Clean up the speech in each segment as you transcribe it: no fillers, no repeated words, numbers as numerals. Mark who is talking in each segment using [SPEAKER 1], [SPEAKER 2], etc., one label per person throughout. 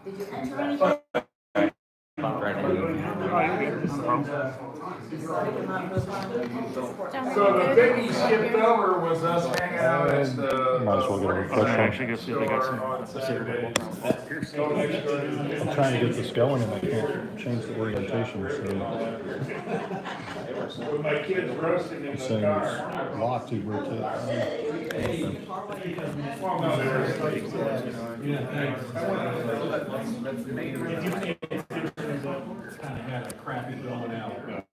[SPEAKER 1] Did you enter anything?
[SPEAKER 2] So the thing he skipped over was us hanging out at the.
[SPEAKER 3] Might as well get a refresh
[SPEAKER 4] I
[SPEAKER 3] on.
[SPEAKER 4] actually go see if they got some.
[SPEAKER 3] I'm trying to get this going and I can't change the orientation, so
[SPEAKER 2] With my kids roasting in
[SPEAKER 3] it's
[SPEAKER 2] the
[SPEAKER 3] saying
[SPEAKER 2] car.
[SPEAKER 3] it's locked to rotate.
[SPEAKER 2] Well, no, there's
[SPEAKER 5] Kind of had a crappy going out.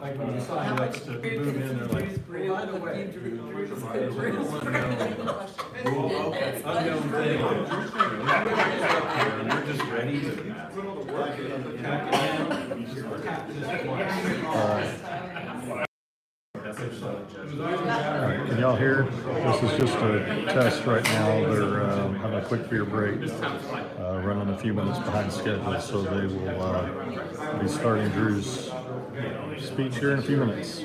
[SPEAKER 5] Like when you sign up to move in, they're like, oh, by the way, unknown thing. And you're just ready to pack it in. You just tap this twice.
[SPEAKER 3] Alright, can y'all hear? This is just a test right now. They're having a quick beer break, running a few minutes behind schedule, so they will be starting Drew's speech here in a few minutes.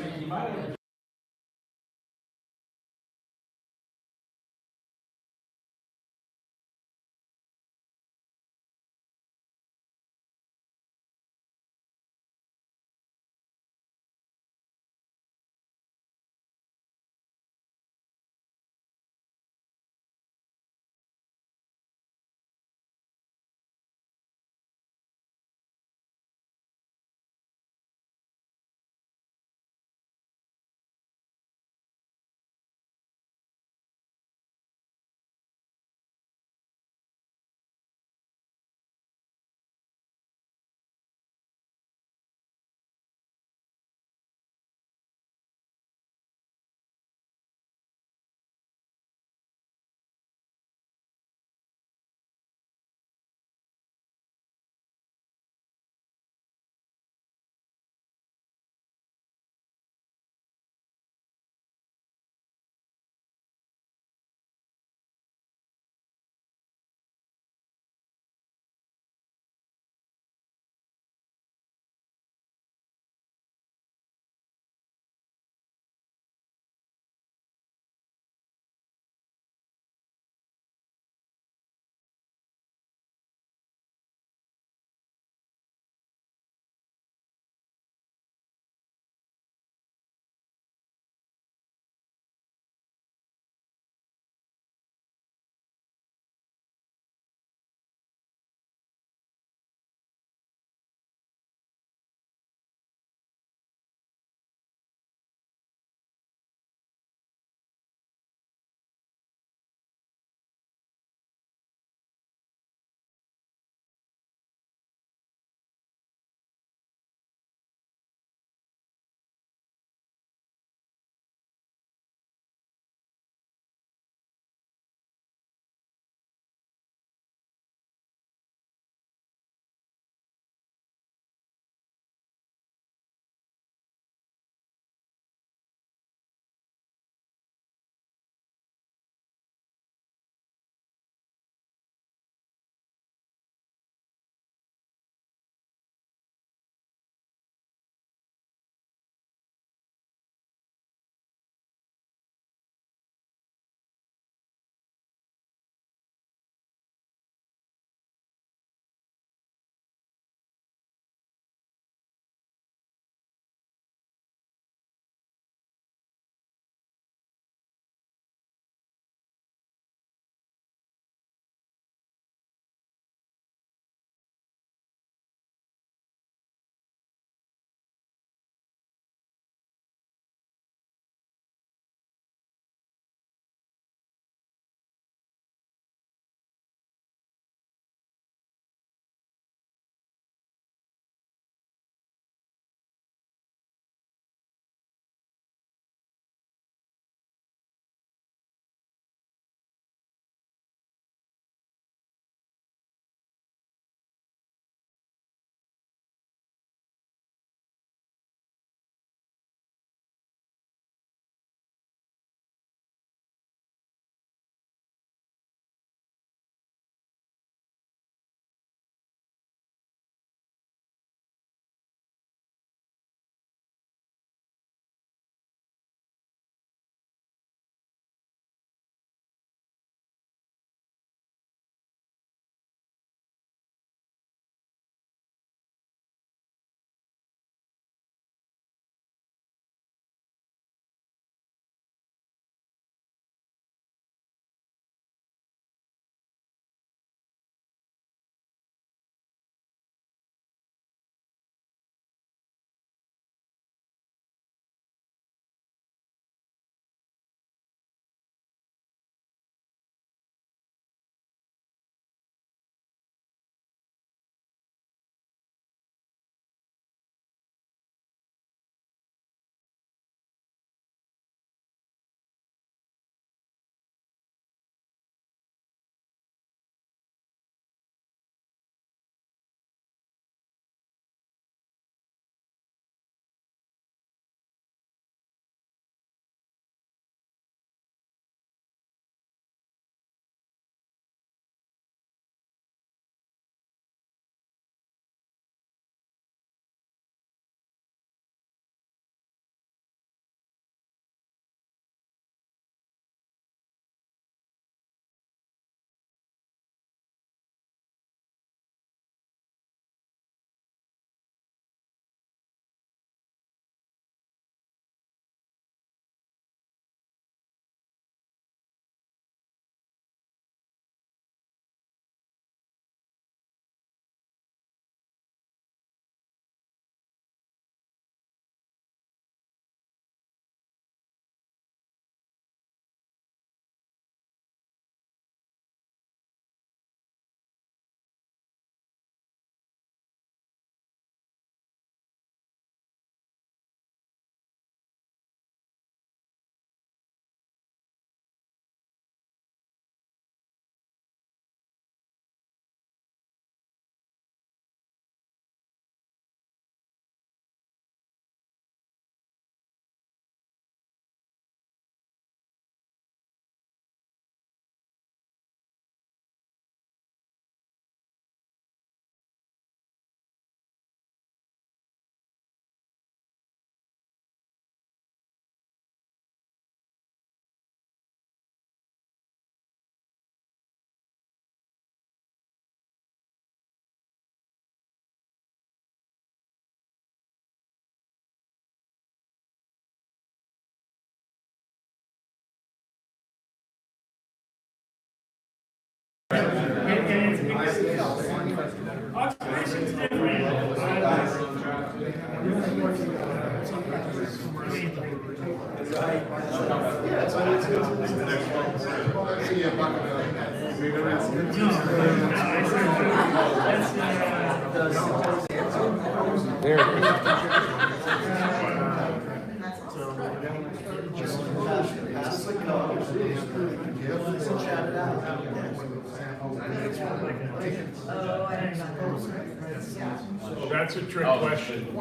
[SPEAKER 2] That's a trick question.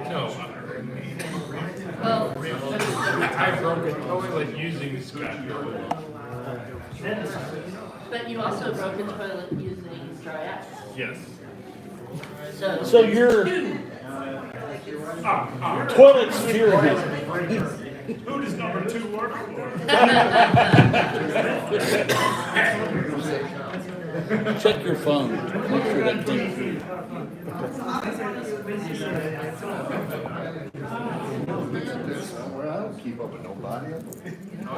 [SPEAKER 2] No. I broke a toilet using Scott.
[SPEAKER 1] But you also broke a toilet using dry ice.
[SPEAKER 2] Yes.
[SPEAKER 4] So your toilet's furious.
[SPEAKER 2] Who does number 2 work for?
[SPEAKER 4] Check your phone. Make sure that thing.
[SPEAKER 6] Well, I don't keep up with nobody.
[SPEAKER 2] I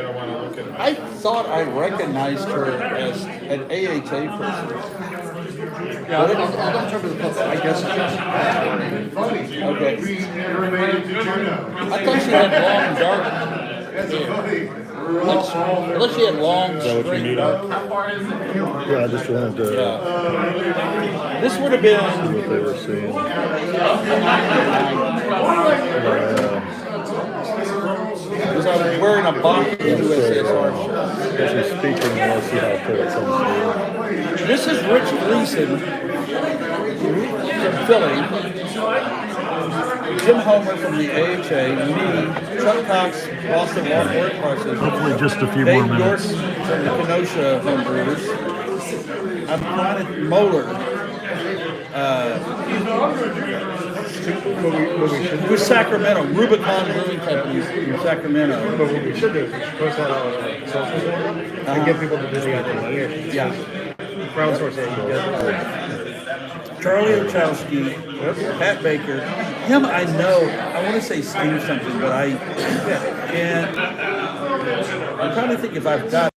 [SPEAKER 2] don't want to look at
[SPEAKER 4] I thought I recognized her as an AHA person.
[SPEAKER 6] Yeah, I don't remember the book. I guess it's
[SPEAKER 4] Okay.
[SPEAKER 6] never made it to China.
[SPEAKER 4] I thought she had long dark hair. Unless she had long straight dark.
[SPEAKER 3] Yeah, I just wanted to
[SPEAKER 4] Yeah. This would have been
[SPEAKER 3] see what they were seeing.
[SPEAKER 4] because I was wearing a Bach USSR shirt.
[SPEAKER 3] As you're speaking, I'll see how quick it comes through.
[SPEAKER 4] This is Rich Gleason from Philly. Jim Homer from the AHA, me, Chuck Cox, Boston Work Prices,
[SPEAKER 3] Hopefully just a few more
[SPEAKER 4] Dave
[SPEAKER 3] minutes.
[SPEAKER 4] York from the Kenosha Homebrewers. I'm Connie Moeller, with Sacramento, Rubicon Brewing Company in Sacramento.
[SPEAKER 7] But what we should do is post that on social and get people to visit out here.
[SPEAKER 4] Yeah.
[SPEAKER 7] Crowdsource it.
[SPEAKER 4] Charlie Ochowski, Pat Baker, him I know, I want to say Steve something, but and I'm trying to think if I've got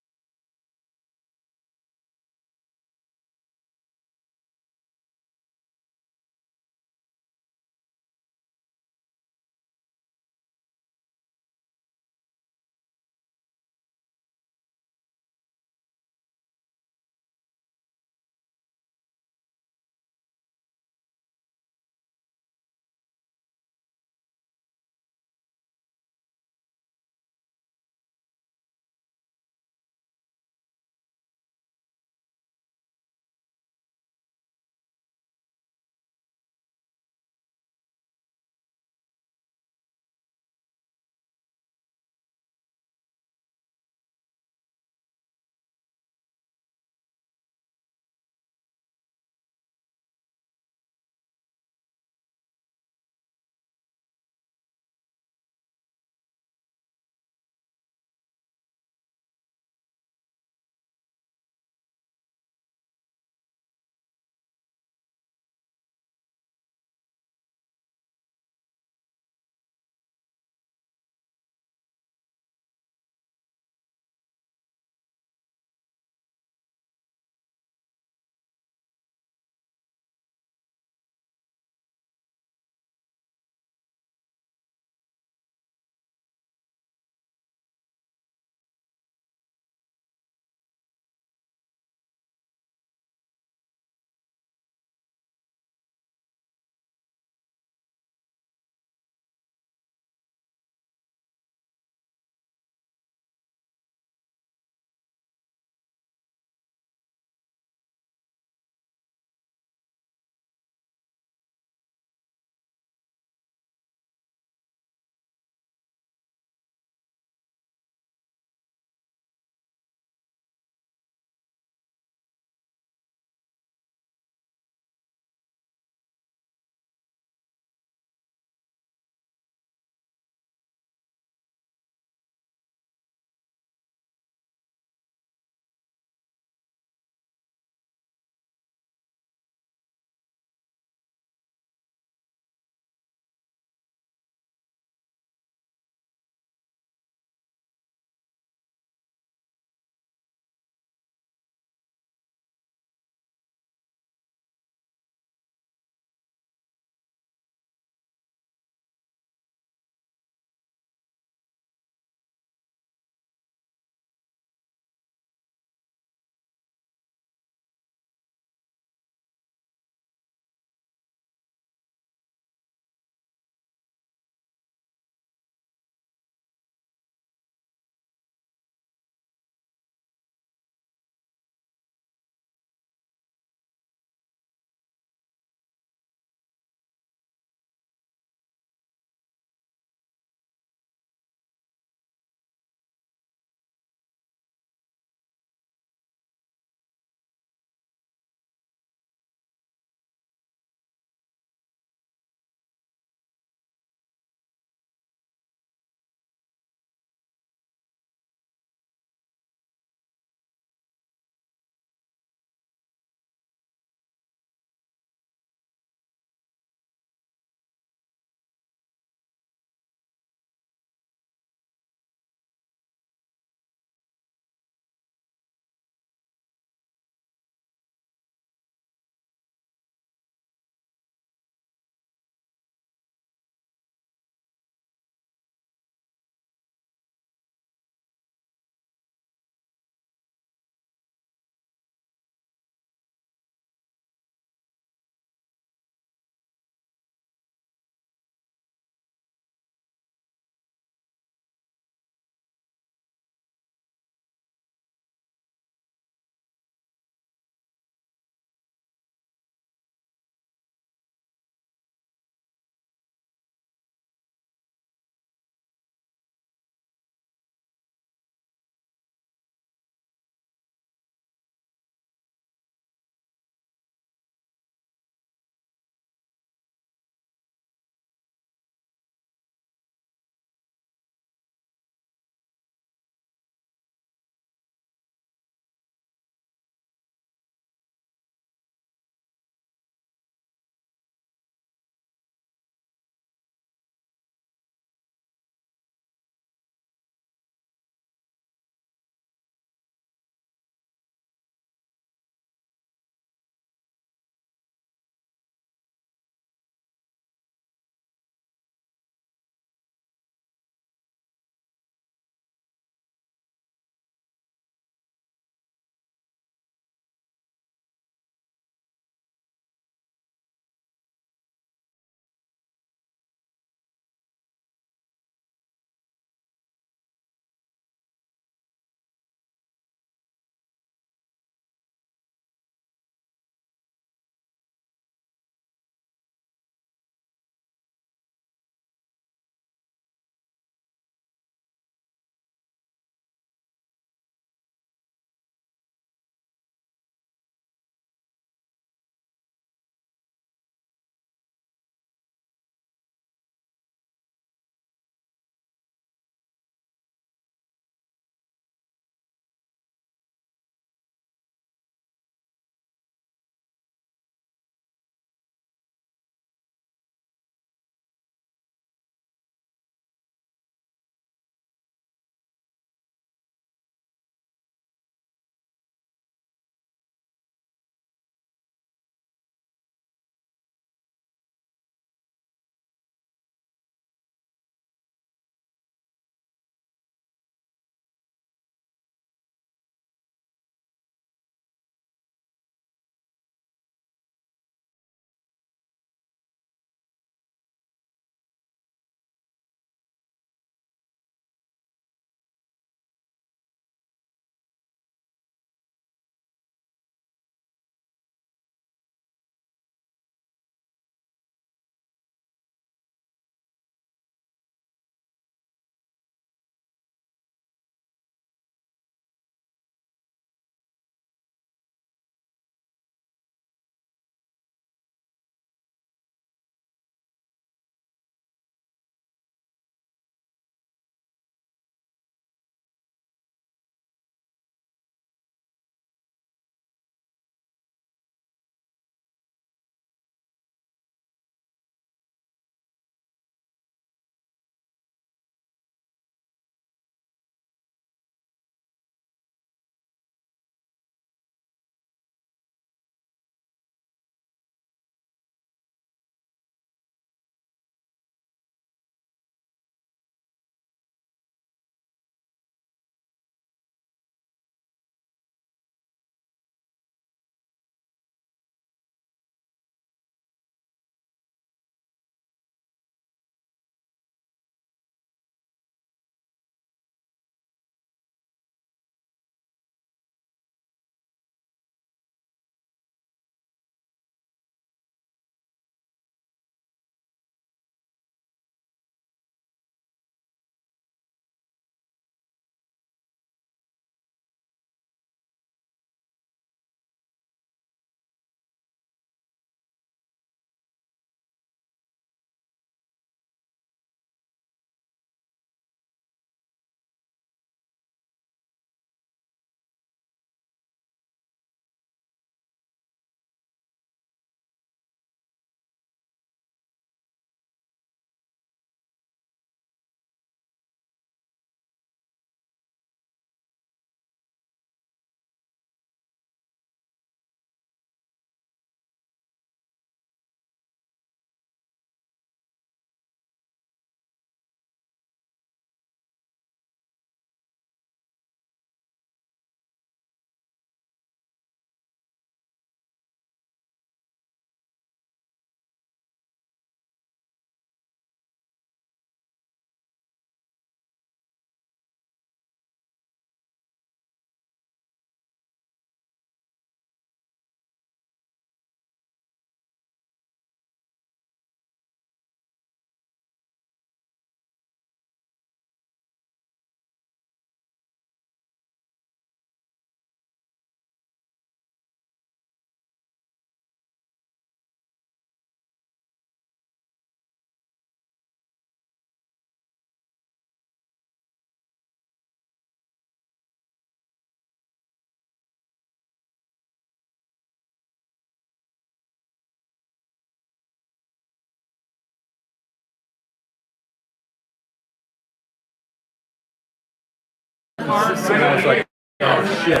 [SPEAKER 4] And I was like, oh shit.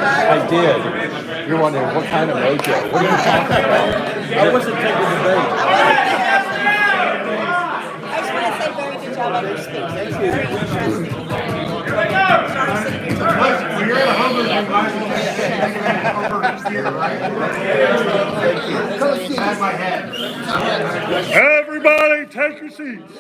[SPEAKER 4] I did.
[SPEAKER 6] You're wondering what kind of mojo? What are you talking about?
[SPEAKER 4] I wasn't taking the bait.
[SPEAKER 8] I just want to say very good job on your speech. That's very interesting.
[SPEAKER 2] When you're in a Humber, you might as well take here, right? Had my head.
[SPEAKER 3] Everybody take your seats.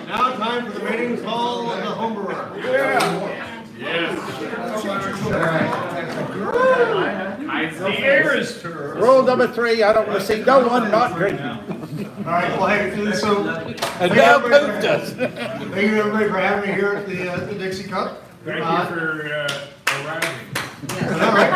[SPEAKER 2] Now time for the meetings hall of the Humberer.
[SPEAKER 6] Rule number 3, I don't want to see no one not drinking.
[SPEAKER 2] All right, well, hey, so.
[SPEAKER 4] And now Coop does.
[SPEAKER 2] Thank you everybody for having me here at the Dixie Cup.
[SPEAKER 5] Thank you for arriving.
[SPEAKER 2] All right.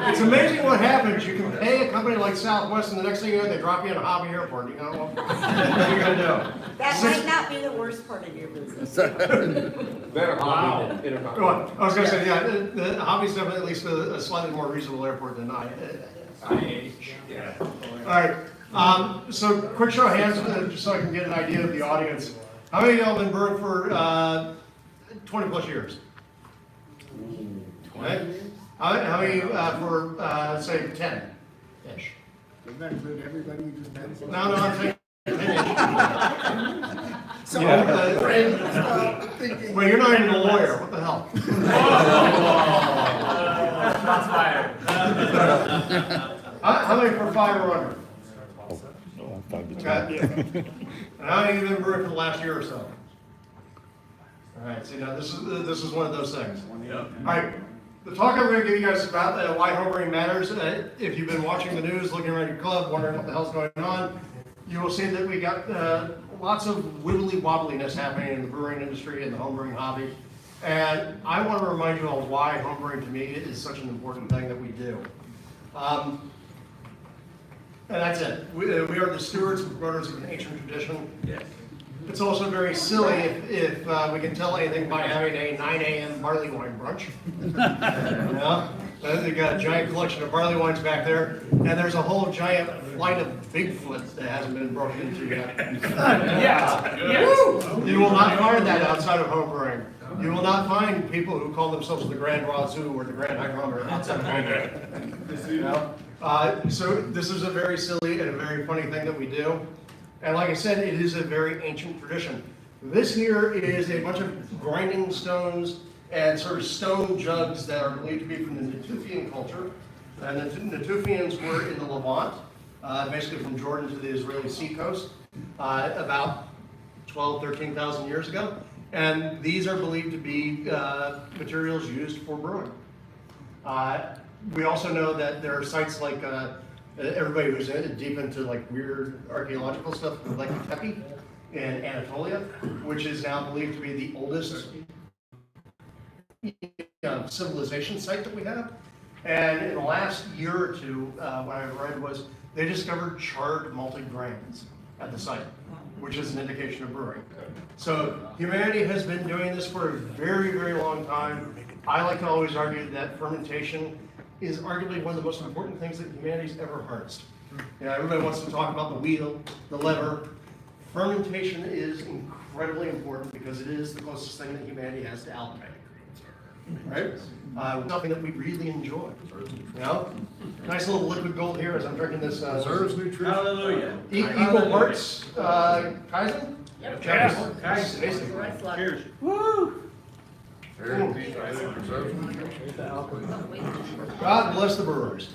[SPEAKER 2] It's amazing what happens. You can pay a company like Southwest, and the next thing you know, they drop you in a hobby airport. You know what are you gonna do?
[SPEAKER 8] That might not be the worst part of your business.
[SPEAKER 7] Better hobby than intercom.
[SPEAKER 2] Go on. I was gonna say, yeah, the hobby's definitely at least a slightly more reasonable airport than IH.
[SPEAKER 7] Yeah.
[SPEAKER 2] All right. So quick show of hands, just so I can get an idea of the audience. How many of y'all been brewing for 20 plus years? 20. How many for say 10-ish?
[SPEAKER 6] Doesn't that include everybody you just mentioned?
[SPEAKER 2] No, I'm saying 10-ish.
[SPEAKER 6] So,
[SPEAKER 2] Well, you're not even a lawyer. What the hell?
[SPEAKER 5] Shots fired.
[SPEAKER 2] How many for 5 or under?
[SPEAKER 3] 5 to 10.
[SPEAKER 2] Okay. And how many of you been brewing for the last year or so? All right. See, now this is one of those things. All right. The talk I'm going to give you guys about why homebrewing matters. If you've been watching the news, looking around your club, wondering what the hell's going on, you will see that we got lots of wibbly wobbliness happening in the brewing industry and the homebrewing hobby. And I want to remind you all why homebrewing to me is such an important thing that we do. And that's it. We are the stewards and promoters of an ancient tradition.
[SPEAKER 4] Yes.
[SPEAKER 2] It's also very silly if we can tell anything by having a 9 a.m. barley wine brunch. Yeah. They've got a giant collection of barley wines back there, and there's a whole giant flight of Bigfoot that hasn't been broken into yet. You will not find that outside of homebrewing. You will not find people who call themselves the Grand Wazoo or the Grand Hygrometer outside of homebrewing. You know? So this is a very silly and a very funny thing that we do. And like I said, it is a very ancient tradition. This here is a bunch of grinding stones and sort of stone jugs that are believed to be from the Natufian culture. And the Natufians were in the Levant, basically from Jordan to the Israeli seacoast, about 13,000 years ago. And these are believed to be materials used for brewing. We also know that there are sites like everybody who's deep into like weird archaeological stuff, like Tepe in Anatolia, which is now believed to be the oldest civilization site that we have. And in the last year or two, what I read was they discovered charred malted grains at the site, which is an indication of brewing. So humanity has been doing this for a very, very long time. I like to always argue that fermentation is arguably one of the most important things that humanity's ever harnessed. You know, everybody wants to talk about the wheel, the lever. Fermentation is incredibly important because it is the closest thing that humanity has to alchemy. Right? Something that we really enjoy. You know? Nice little liquid gold here as I'm drinking this.
[SPEAKER 5] Hallelujah.
[SPEAKER 2] Equal parts Kaizen?
[SPEAKER 1] Yep.
[SPEAKER 5] Yes.
[SPEAKER 1] Cheers.
[SPEAKER 2] Woo! God bless the brewers.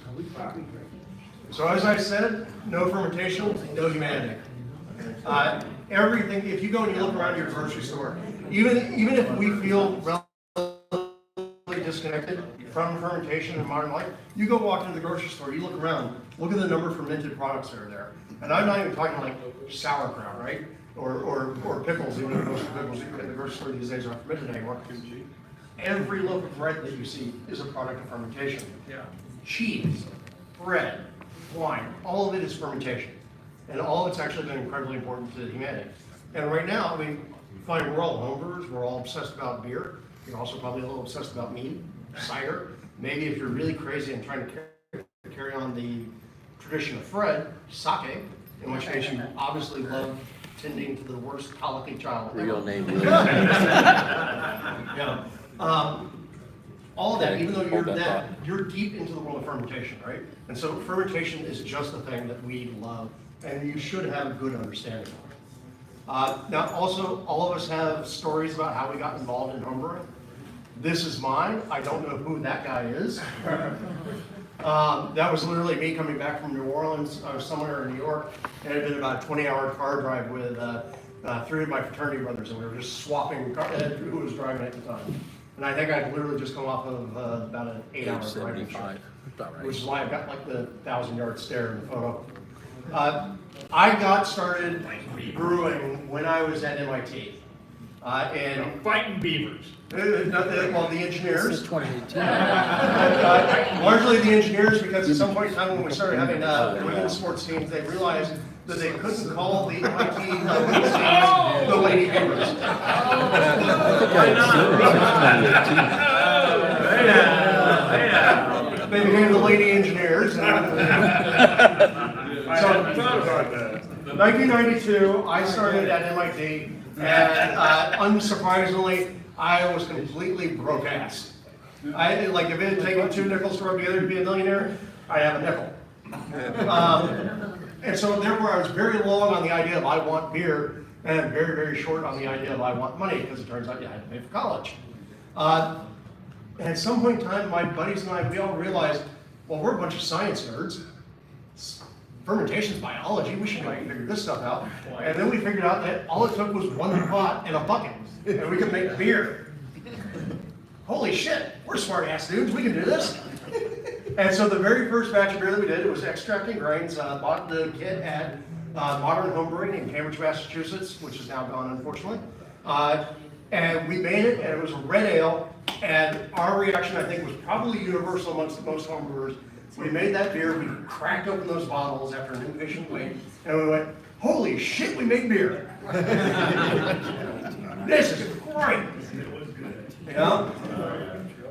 [SPEAKER 2] So as I said, no fermentation, no humanity. Everything, if you go and you look around your grocery store, even if we feel relatively disconnected from fermentation in modern life, you go walk into the grocery store, you look around, look at the number of fermented products that are there. And I'm not even talking like sauerkraut, right? Or pickles, even though most of the pickles you get in the grocery store these days aren't fermented anymore. Every loaf of bread that you see is a product of fermentation.
[SPEAKER 5] Yeah.
[SPEAKER 2] Cheese, bread, wine, all of it is fermentation. And all of it's actually been incredibly important to humanity. And right now, I mean, fine, we're all homebrewers, we're all obsessed about beer. You're also probably a little obsessed about mead, cider. Maybe if you're really crazy and trying to carry on the tradition of Fred, sake. in which case you obviously love tending to the worst colicky child ever.
[SPEAKER 9] Real name.
[SPEAKER 2] Yeah. All of that, even though
[SPEAKER 9] Hold that thought.
[SPEAKER 2] you're deep into the world of fermentation, right? And so fermentation is just a thing that we love, and you should have a good understanding of it. Now, also, all of us have stories about how we got involved in homebrewing. This is mine. I don't know who that guy is. That was literally me coming back from New Orleans. I was somewhere in New York, and it had been about a 20-hour car drive with 3 of my fraternity brothers, and we were just swapping who was driving at the time. And I think I'd literally just come off of about an 8-hour driving trip, which is why I've got like the 1,000-yard stare in the photo. I got started brewing when I was at MIT. And
[SPEAKER 5] Fighting beavers.
[SPEAKER 2] well, the engineers.
[SPEAKER 9] This is 2018.
[SPEAKER 2] Largely the engineers, because at some point in time when we started having women's sports teams, they realized that they couldn't call the MIT women's teams the Lady Beavers. They became the Lady Engineers. So, 1992, I started at MIT, and unsurprisingly, I was completely broke ass. Like if it had taken 2 nickels to rub together to be a millionaire, I have a nickel. And so therefore I was very long on the idea of I want beer, and very, very short on the idea of I want money, because it turns out you had to pay for college. And at some point in time, my buddies and I, we all realized, well, we're a bunch of science nerds. Fermentation's biology, we should figure this stuff out. And then we figured out that all it took was 1 pot and a bucket, and we could make beer. Holy shit, we're smart ass dudes, we can do this. And so the very first batch of beer that we did, it was extracting grains. Bought the kit at Modern Homebrewing in Cambridge, Massachusetts, which is now gone, unfortunately. And we made it, and it was a red ale. And our reaction, I think, was probably universal amongst most homebrewers. We made that beer, we cracked open those bottles after an impatient wait, and we went, holy shit, we made beer. This is great. You know?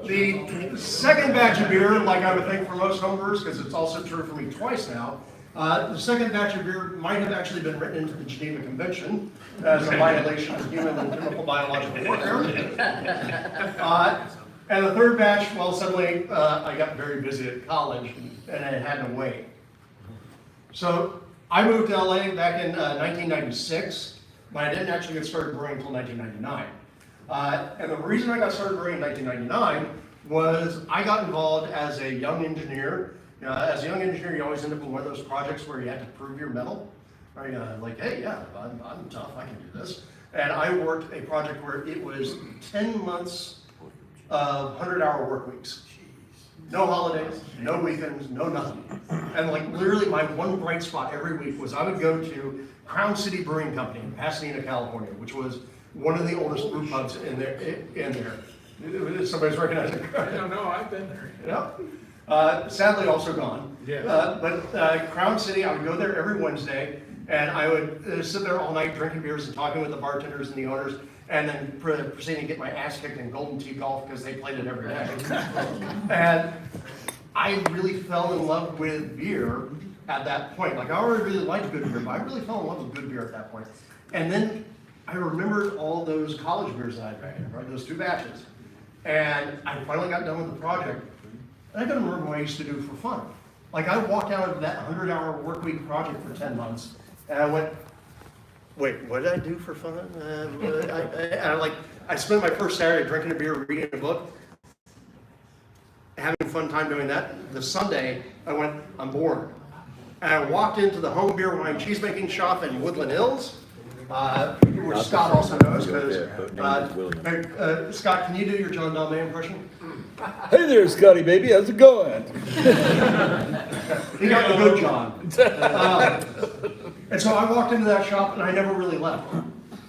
[SPEAKER 2] The second batch of beer, like I would think for most homebrewers, because it's also true for me twice now, the second batch of beer might have actually been written into the Geneva Convention as a violation of human and chemical biological warfare. And the third batch, well, suddenly I got very busy at college and I had to wait. So I moved to LA back in 1996, but I didn't actually get started brewing until 1999. And the reason I got started brewing in 1999 was I got involved as a young engineer. As a young engineer, you always end up in one of those projects where you had to prove your mettle. Right? Like, hey, yeah, I'm tough, I can do this. And I worked a project where it was 10 months of 100-hour work weeks. No holidays, no weekends, no nothing. And like literally my one bright spot every week was I would go to Crown City Brewing Company in Pasadena, California, which was one of the oldest brew pubs in there. Somebody's recognizing it.
[SPEAKER 5] I don't know, I've been there.
[SPEAKER 2] Yeah. Sadly also gone.
[SPEAKER 5] Yeah.
[SPEAKER 2] But Crown City, I would go there every Wednesday, and I would sit there all night drinking beers and talking with the bartenders and the owners, and then proceeding to get my ass kicked in Golden Tee Golf because they played it every day. And I really fell in love with beer at that point. Like I already really liked good beer, but I really fell in love with good beer at that point. And then I remembered all those college beers that I'd made, right? Those 2 batches. And I finally got done with the project. And I couldn't remember what I used to do for fun. Like I walked out of that 100-hour work week project for 10 months, and I went, wait, what did I do for fun? I spent my first Saturday drinking a beer, reading a book, having a fun time doing that. The Sunday, I went, I'm bored. And I walked into the home beer, wine, cheesemaking shop in Woodland Hills, which Scott also knows, because, Scott, can you do your John Dalmay impression?
[SPEAKER 4] Hey there, Scotty baby, how's it going?
[SPEAKER 2] He got the good John. And so I walked into that shop and I never really left,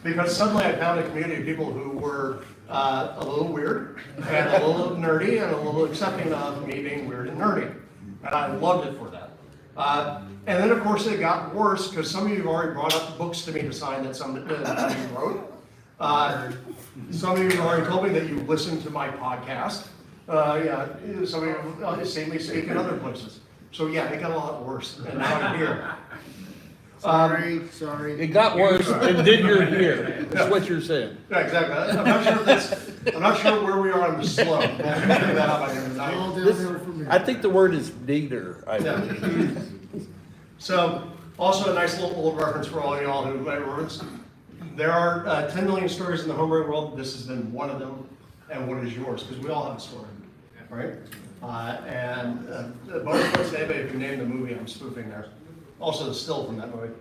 [SPEAKER 2] because suddenly I found a community of people who were a little weird and a little nerdy and a little accepting of me being weird and nerdy. And I loved it for that. And then of course it got worse because some of you have already brought up books to me to sign that some of you wrote. Some of you have already told me that you listened to my podcast. Some of you have seen me speak in other places. So yeah, it got a lot worse, and now I'm here.
[SPEAKER 6] Sorry.
[SPEAKER 4] It got worse, and then you're here. That's what you're saying.
[SPEAKER 2] Yeah, exactly. I'm not sure where we are on the slope. We'll figure that out by the end of the night.
[SPEAKER 6] All downhill from here.
[SPEAKER 4] I think the word is neither.
[SPEAKER 2] Yeah. So, also a nice little reference for all y'all who might reference. There are 10 million stories in the homebrewing world. This has been one of them. And what is yours? Because we all have a story, right? Bonus points to anybody if you name the movie I'm spoofing there. Also the still from that movie.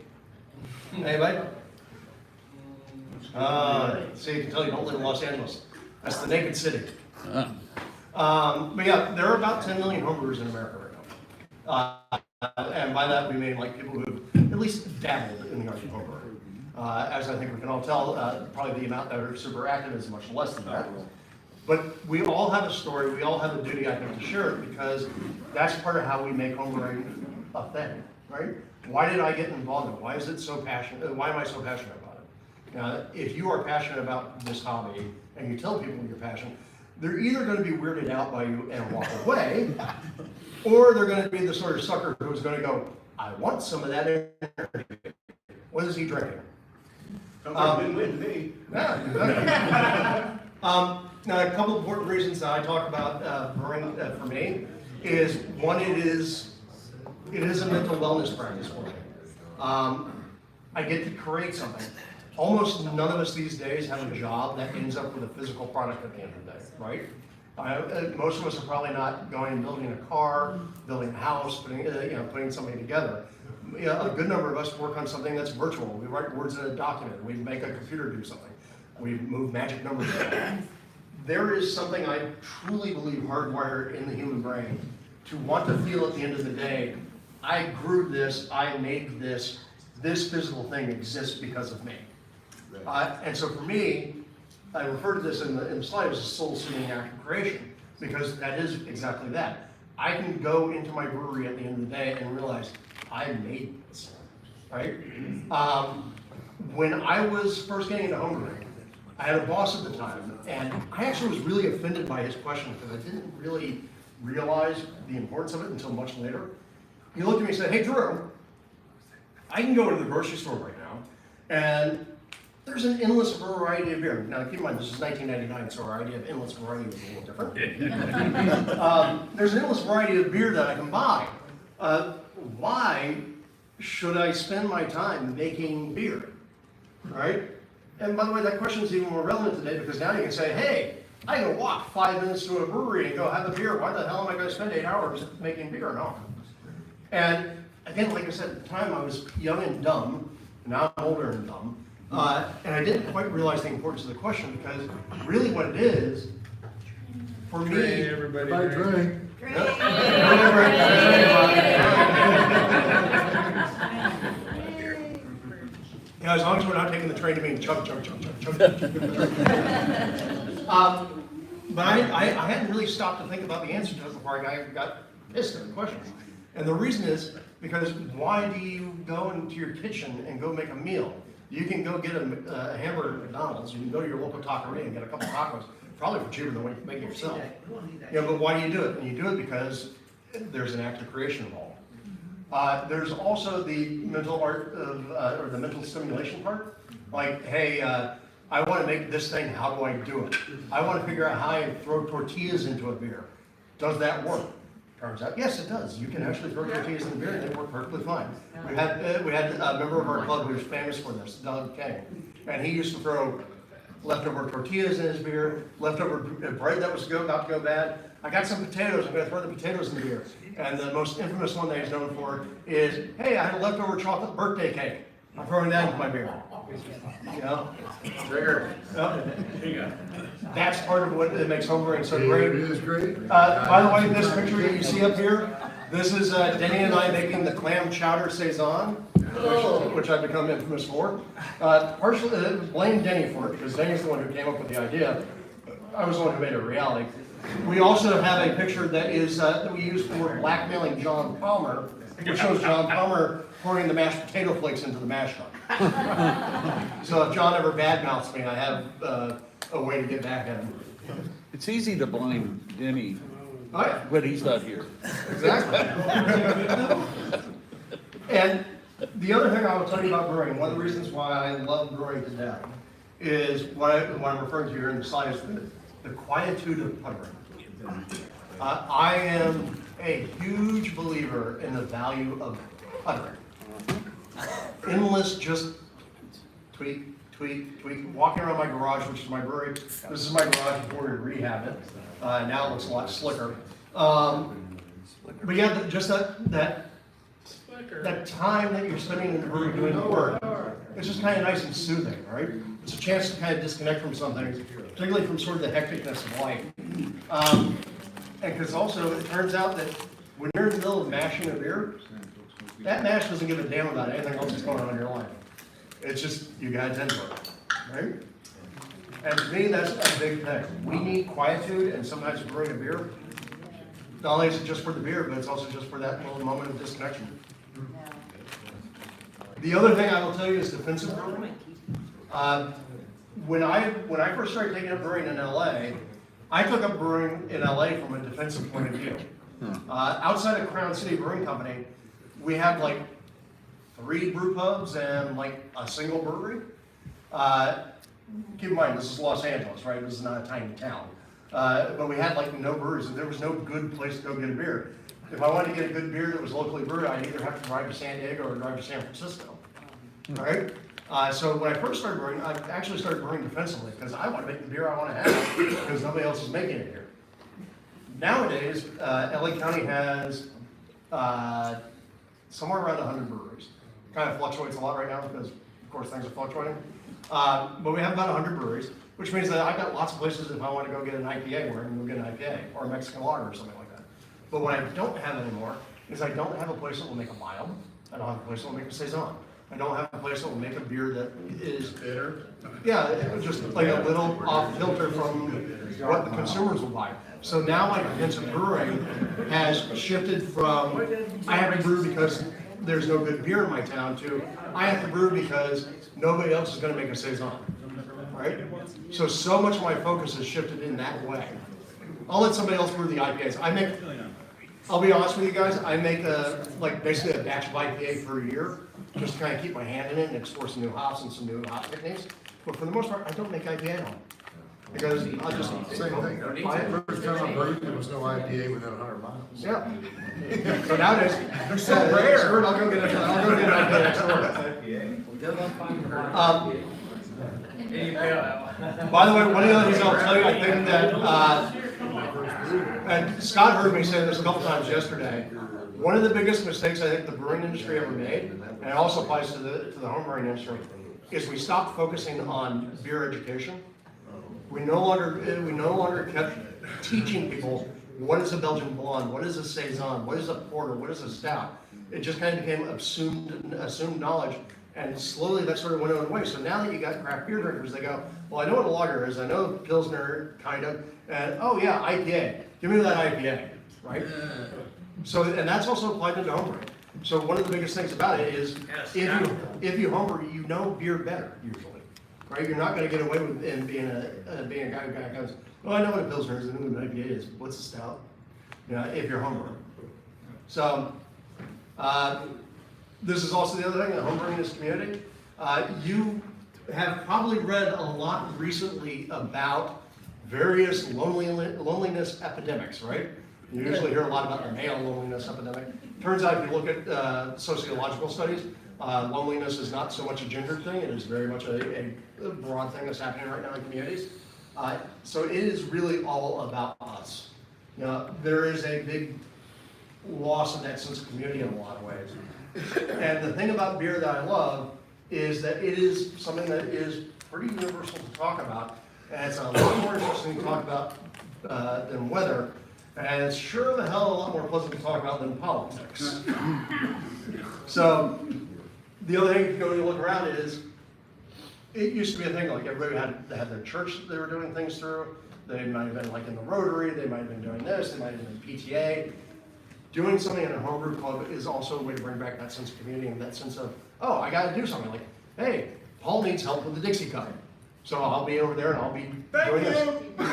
[SPEAKER 2] Anybody? See, you can tell you don't live in Los Angeles. That's the Naked City. But yeah, there are about 10 million homebrewers in America right now. And by that we mean like people who at least dabbled in the art of homebrewing. As I think we can all tell, probably the amount that are super active is much less than that. But we all have a story, we all have a duty, I think, to share it, because that's part of how we make homebrewing a thing, right? Why did I get involved in it? Why is it so passionate? Why am I so passionate about it? Now, if you are passionate about this hobby and you tell people you're passionate, they're either going to be weirded out by you and walk away, or they're going to be the sort of sucker who's going to go, I want some of that energy. What is he drinking?
[SPEAKER 5] Something didn't win me.
[SPEAKER 2] Yeah, exactly. Now, a couple of important reasons that I talk about brewing for me is one, it is a mental wellness practice for me. I get to create something. Almost none of us these days have a job that ends up with a physical product at the end of the day, right? Most of us are probably not going and building a car, building a house, putting something together. A good number of us work on something that's virtual. We write words in a document. We make a computer do something. We move magic numbers around. There is something I truly believe hardwired in the human brain to want to feel at the end of the day, I grew this, I made this physical thing exists because of me. And so for me, I refer to this in the slide as a soul-soothing act of creation, because that is exactly that. I can go into my brewery at the end of the day and realize I made this, right? When I was first getting into homebrewing, I had a boss at the time, and I actually was really offended by his question because I didn't really realize the importance of it until much later. He looked at me and said, hey, Drew, I can go into the grocery store right now, and there's an endless variety of beer. Now, keep in mind, this is 1999, so our idea of endless variety was a little different. There's an endless variety of beer that I can buy. Why should I spend my time making beer, right? And by the way, that question is even more relevant today because now you can say, hey, I can walk 5 minutes to a brewery and go have a beer. Why the hell am I going to spend 8 hours making beer? No. And again, like I said, at the time I was young and dumb. Now I'm older and dumb. And I didn't quite realize the importance of the question because really what it is, for me...
[SPEAKER 5] Everybody.
[SPEAKER 6] By drink.
[SPEAKER 2] Yeah, as long as we're not taking the train to being chug. But I hadn't really stopped to think about the answer to it before I got pissed at the question. And the reason is because why do you go into your kitchen and go make a meal? You can go get a hamburger at McDonald's. You can go to your local taqueria and get a couple tacos, probably for cheaper than what you make it yourself. Yeah, but why do you do it? And you do it because there's an act of creation involved. There's also the mental art of, or the mental stimulation part. Like, hey, I want to make this thing, how do I do it? I want to figure out how I throw tortillas into a beer. Does that work? Turns out, yes, it does. You can actually throw tortillas in the beer and they work perfectly fine. We had a member of our club who was famous for this, Doug King, and he used to throw leftover tortillas in his beer, leftover bread that was about to go bad. I got some potatoes, I'm going to throw the potatoes in the beer. And the most infamous one that he's known for is, hey, I had a leftover chocolate birthday cake. I'm throwing that into my beer. You know? Trigger. That's part of what makes homebrewing so great.
[SPEAKER 6] It is great.
[SPEAKER 2] By the way, this picture that you see up here, this is Denny and I making the clam chowder saison, which I've become infamous for. Partially, blame Denny for it, because Denny's the one who came up with the idea. I was the one who made it a reality. We also have a picture that is that we use for blackmailing John Palmer, which shows John Palmer pouring the mashed potato flakes into the mash tun. So if John ever badmouths me, I have a way to get back at him.
[SPEAKER 4] It's easy to blame Denny
[SPEAKER 2] Oh yeah,
[SPEAKER 4] when he's not here.
[SPEAKER 2] exactly. And The other thing I will tell you about brewing, one of the reasons why I love brewing to death, is what I'm referring to here in the slide is the quietude of puttering. I am a huge believer in the value of puttering. Endless, just tweak, walking around my garage, which is my brewery. This is my garage before we rehab it. Now it looks a lot slicker. But yeah, just that time that you're spending in the brewery doing the work, it's just kind of nice and soothing, right? It's a chance to kind of disconnect from something, particularly from sort of the hecticness of life. And because also it turns out that when you're in the middle of mashing a beer, that mash doesn't give a damn about anything else that's going on in your life. It's just, you gotta tend to it, right? And to me, that's a big thing. We need quietude, and sometimes brewing a beer, not only is it just for the beer, but it's also just for that little moment of disconnection. The other thing I will tell you is defensive brewing. When I first started taking up brewing in LA, I took up brewing in LA from a defensive point of view. Outside of Crown City Brewing Company, we had like 3 brew pubs and like a single brewery. Keep in mind, this is Los Angeles, right? This is not a tiny town. But we had like no breweries, and there was no good place to go get a beer. If I wanted to get a good beer that was locally brewed, I'd either have to drive to San Diego or drive to San Francisco. All right? So when I first started brewing, I actually started brewing defensively because I want to make the beer I want to have because nobody else is making it here. Nowadays, LA County has somewhere around 100 breweries. Kind of fluctuates a lot right now because, of course, things are fluctuating. But we have about 100 breweries, which means that I've got lots of places if I want to go get an IPA where I can go get an IPA or a Mexican lager or something like that. But what I don't have anymore is I don't have a place that will make a mild. I don't have a place that will make a saison. I don't have a place that will make a beer that is bitter. Yeah, just like a little off filter from what the consumers will buy. So now my defensive brewing has shifted from I have to brew because there's no good beer in my town to I have to brew because nobody else is going to make a saison. Right? So much of my focus has shifted in that way. I'll let somebody else brew the IPAs. I'll be honest with you guys, I make basically a batch of IPA per year, just to kind of keep my hand in it and explore some new hops and some new hop techniques. But for the most part, I don't make IPA at home. Because I'll just
[SPEAKER 6] Same thing. First time I brewed, there was no IPA within 100 miles.
[SPEAKER 2] Yeah. So nowadays, they're so rare. I'll go get an IPA next door. By the way, one of the other things I'll tell you, I think that, and Scott heard me say this a couple times yesterday, one of the biggest mistakes I think the brewing industry ever made, and it also applies to the home brewing industry, is we stopped focusing on beer education. We no longer kept teaching people what is a Belgian blonde, what is a saison, what is a porter, what is a stout. It just kind of became assumed knowledge. And slowly that sort of went away. So now that you got craft beer drinkers, they go, well, I know what a lager is, I know Pilsner, kind of, and oh yeah, IPA. Give me that IPA, right? So, and that's also applied to homebrewing. So one of the biggest things about it is, if you homebrew, you know beer better, usually, right? You're not gonna get away with being a guy who goes, oh, I know what a Pilsner is, I know what an IPA is, what's a stout? You know, if you're homebrewing. So, this is also the other thing, the homebrewing in this community. You have probably read a lot recently about various loneliness epidemics, right? You usually hear a lot about the male loneliness epidemic. Turns out if you look at sociological studies, loneliness is not so much a gender thing, it is very much a broad thing that's happening right now in communities. So it is really all about us. Now, there is a big loss of that sense of community in a lot of ways. And the thing about beer that I love is that it is something that is pretty universal to talk about, and it's a lot more interesting to talk about than weather, and it's sure the hell a lot more pleasant to talk about than politics. So the other thing, if you go and look around, is it used to be a thing like everybody had their church that they were doing things through. They might have been like in the Rotary, they might have been doing this, they might have been PTA. Doing something in a homebrew club is also a way to bring back that sense of community and that sense of, oh, I got to do something. Like, hey, Paul needs help with the Dixie cup. So I'll be over there and I'll be doing this.
[SPEAKER 5] You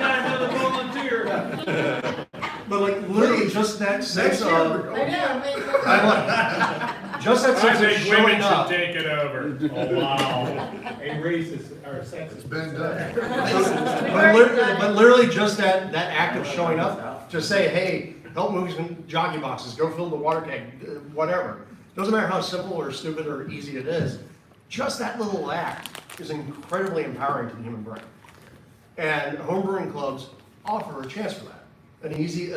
[SPEAKER 5] got another volunteer.
[SPEAKER 2] But like literally just that sense of, just that
[SPEAKER 5] I
[SPEAKER 2] sense of
[SPEAKER 5] think
[SPEAKER 2] showing
[SPEAKER 5] women should
[SPEAKER 2] up.
[SPEAKER 5] take it over. Oh, wow.
[SPEAKER 6] A racist or sexist. Been done.
[SPEAKER 2] But literally just that act of showing up, to say, hey, help move some jockey boxes, go fill the water tank, whatever. Doesn't matter how simple or stupid or easy it is. Just that little act is incredibly empowering to the human brain. And homebrewing clubs offer a chance for that, an easy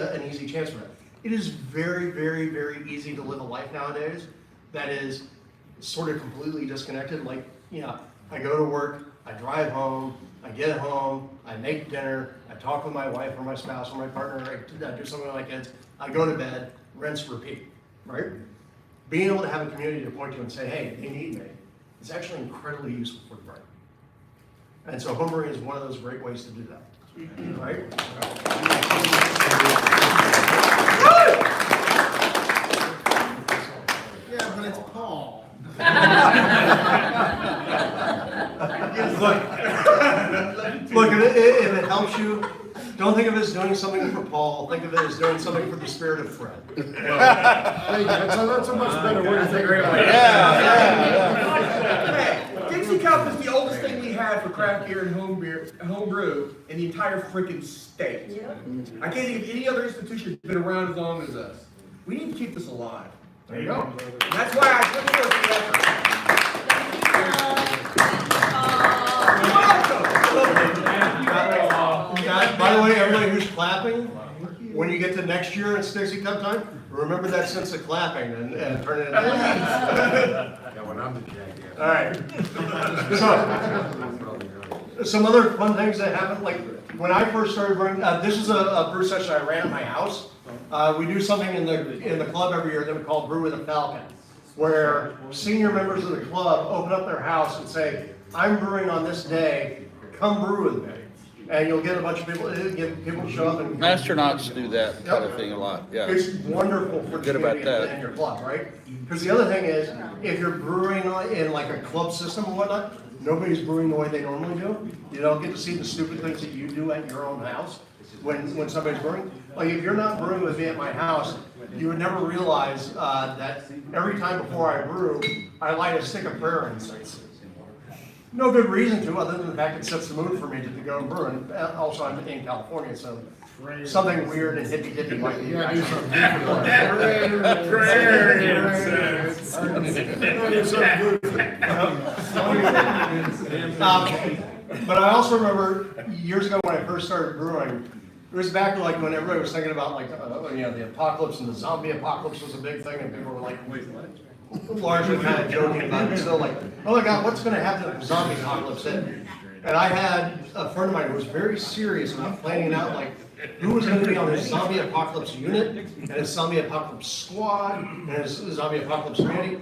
[SPEAKER 2] chance for that. It is very, very, very easy to live a life nowadays that is sort of completely disconnected. Like, I go to work, I drive home, I get home, I make dinner, I talk with my wife or my spouse or my partner, I do something with my kids, I go to bed, rinse, repeat, right? Being able to have a community to point to and say, hey, they need me, is actually incredibly useful for the brain. And so homebrewing is one of those great ways to do that, right?
[SPEAKER 6] Yeah, but it's Paul.
[SPEAKER 2] Look, if it helps you, don't think of it as doing something for Paul, think of it as doing something for the spirit of Fred.
[SPEAKER 6] Hey, that's a much better way to think about it.
[SPEAKER 9] Hey, Dixie Cup is the oldest thing we had for craft beer and home brew in the entire freaking state. I can't think of any other institution that's been around as long as us. We need to keep this alive.
[SPEAKER 2] There you go.
[SPEAKER 9] And that's why I put forth the effort.
[SPEAKER 2] By the way, everybody who's clapping, when you get to next year in Dixie Cup time, remember that sense of clapping and turn it into
[SPEAKER 6] Yeah, when I'm the jackass.
[SPEAKER 2] all right. So, some other fun things that happened, like when I first started brewing, this is a brew session I ran at my house. We do something in the club every year that we call Brew with a Falcon, where senior members of the club open up their house and say, I'm brewing on this day, come brew with me. And you'll get a bunch of people, get people to show up and.
[SPEAKER 4] Astronauts do that kind of thing a lot, yeah.
[SPEAKER 2] It's wonderful for the
[SPEAKER 4] Good about
[SPEAKER 2] community
[SPEAKER 4] that.
[SPEAKER 2] in your club, right? Because the other thing is, if you're brewing in like a club system and whatnot, nobody's brewing the way they normally do. You don't get to see the stupid things that you do at your own house when somebody's brewing. Like if you're not brewing with me at my house, you would never realize that every time before I brew, I light a stick of prayer incense. No good reason to, other than the fact it sets the mood for me to go and brew. And also, I'm in California, so something weird and hippy-dippy like
[SPEAKER 6] Yeah, do something
[SPEAKER 2] But I also remember years ago when I first started brewing, it was back like when everybody was thinking about like the apocalypse and the zombie apocalypse was a big thing, and people were like, largely kind of joking about it. So like, oh my God, what's going to happen if the zombie apocalypse hit? And I had a friend of mine who was very serious about planning out like who was going to be on his zombie apocalypse unit and his zombie apocalypse squad and his zombie apocalypse community.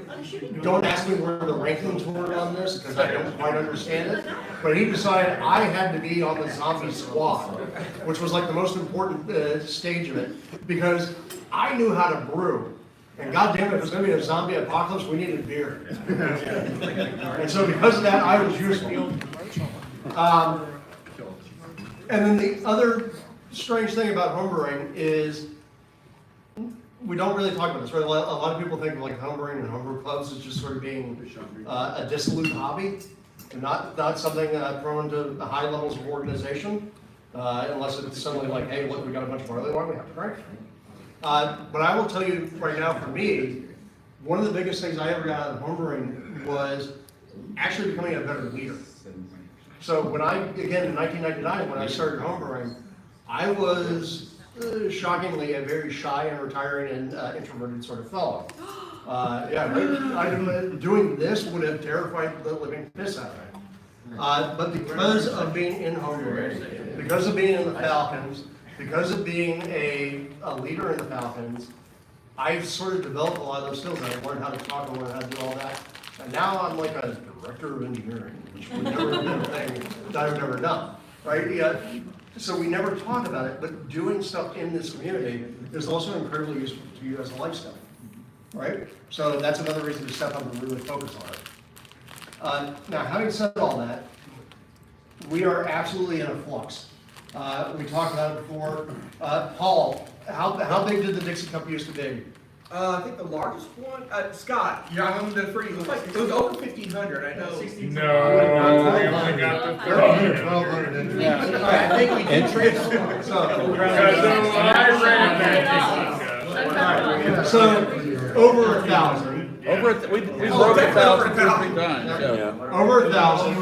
[SPEAKER 2] Don't ask me where the rankings were on this because I don't quite understand it. But he decided I had to be on the zombie squad, which was like the most important stage of it because I knew how to brew. And goddamn, if it was going to be a zombie apocalypse, we needed beer. And so because of that, I was useful. And then the other strange thing about homebrewing is we don't really talk about this, right? A lot of people think of like homebrewing and homebrew clubs as just sort of being a dissolute hobby, and not something prone to the high levels of organization, unless it's suddenly like, hey, look, we got a bunch of barley wine, we have to drink. But I will tell you right now, for me, one of the biggest things I ever got out of homebrewing was actually becoming a better leader. So when again in 1999, when I started homebrewing, I was shockingly a very shy and retiring and introverted sort of fellow. Doing this would have terrified the living piss out of me. But because of being in homebrewing, because of being in the Falcons, because of being a leader in the Falcons, I've sort of developed a lot of those skills. I learned how to talk and learned how to do all that. And now I'm like a director of engineering, which would never have been a thing that I've never done, right? Yeah. So we never talk about it, but doing stuff in this community is also incredibly useful to you as a lifestyle, right? So that's another reason to step up and really focus on it. Now, having said all that, we are absolutely in a flux. We talked about it before. Paul how big did the Dixie Cup used to be?
[SPEAKER 9] I think the largest one, Scott, I'm the free, it was over 1,500, I know.
[SPEAKER 5] No, we only got the 1,300.
[SPEAKER 9] I think we did trade some.
[SPEAKER 5] So I ran that.
[SPEAKER 2] So, over 1,000.
[SPEAKER 4] We
[SPEAKER 9] Oh,
[SPEAKER 4] broke 1,000
[SPEAKER 9] definitely over 1,000.
[SPEAKER 4] 3 times. Yeah.
[SPEAKER 2] Over 1,000.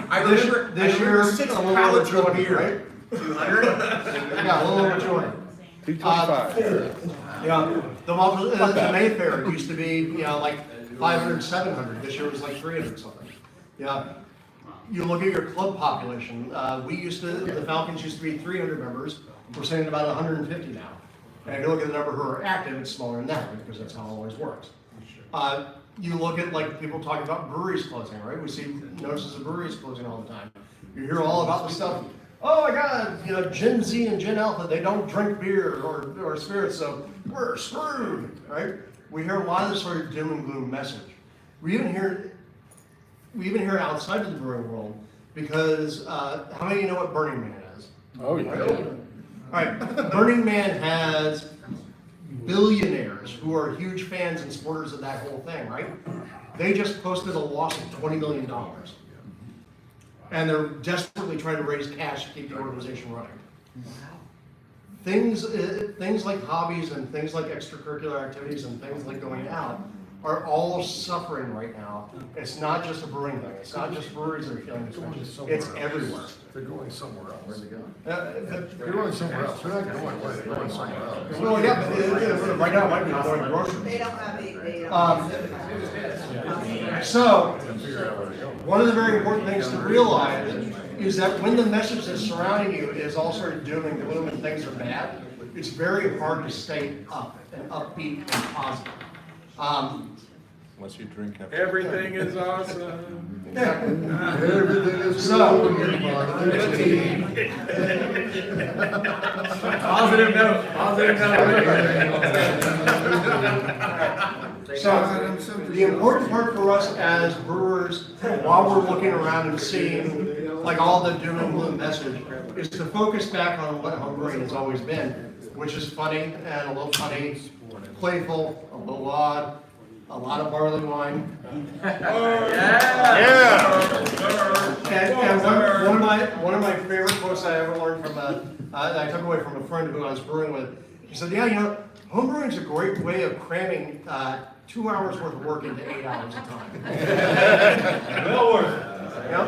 [SPEAKER 9] I remember,
[SPEAKER 2] This year,
[SPEAKER 9] 6
[SPEAKER 2] a little
[SPEAKER 9] pallets
[SPEAKER 2] over
[SPEAKER 9] of
[SPEAKER 2] 200,
[SPEAKER 9] beer.
[SPEAKER 2] right?
[SPEAKER 9] 200?
[SPEAKER 2] Yeah, a little over 200.
[SPEAKER 4] 225.
[SPEAKER 2] Yeah, the Mayfair used to be, like 500, 700. This year it was like 300 something. Yeah. You look at your club population. The Falcons used to be 300 members. We're sitting at about 150 now. And if you look at the number who are active, it's smaller than that because that's how it always works. You look at like people talking about breweries closing, right? We see notices of breweries closing all the time. You hear all about the stuff. Oh my God, Gen Z and Gen Alpha, they don't drink beer or spirits, so we're screwed, right? We hear a lot of this sort of doom and gloom message. We even hear it outside of the brewing world because how many of you know what Burning Man is?
[SPEAKER 6] Oh, yeah.
[SPEAKER 2] All right, Burning Man has billionaires who are huge fans and supporters of that whole thing, right? They just posted a loss of $20 million. And they're desperately trying to raise cash to keep the organization running. Things like hobbies and things like extracurricular activities and things like going out are all suffering right now. It's not just a brewing thing. It's not just breweries that are feeling this way. It's everywhere.
[SPEAKER 6] They're going somewhere else. Where's it going?
[SPEAKER 2] They're
[SPEAKER 6] going somewhere else. They're not going away. They're going somewhere else.
[SPEAKER 2] Well, yeah, but right now it might be going groceries.
[SPEAKER 8] They don't have a,
[SPEAKER 2] So, one of the very important things to realize is that when the message that's surrounding you is all sort of doom and gloom and things are bad, it's very hard to stay up and upbeat and positive.
[SPEAKER 3] Unless you drink
[SPEAKER 5] Everything is awesome.
[SPEAKER 6] Everything is
[SPEAKER 2] So,
[SPEAKER 5] Positive note.
[SPEAKER 2] So, the important part for us as brewers, while we're looking around and seeing like all the doom and gloom message, is to focus back on what homebrewing has always been, which is funny and a little funny, playful, a little odd, a lot of barley wine. And one of my favorite quotes I ever learned from that I took away from a friend who I was brewing with. He said, homebrewing is a great way of cramming 2 hours worth of work into 8 hours of time.
[SPEAKER 5] Well worth it.
[SPEAKER 2] Yep.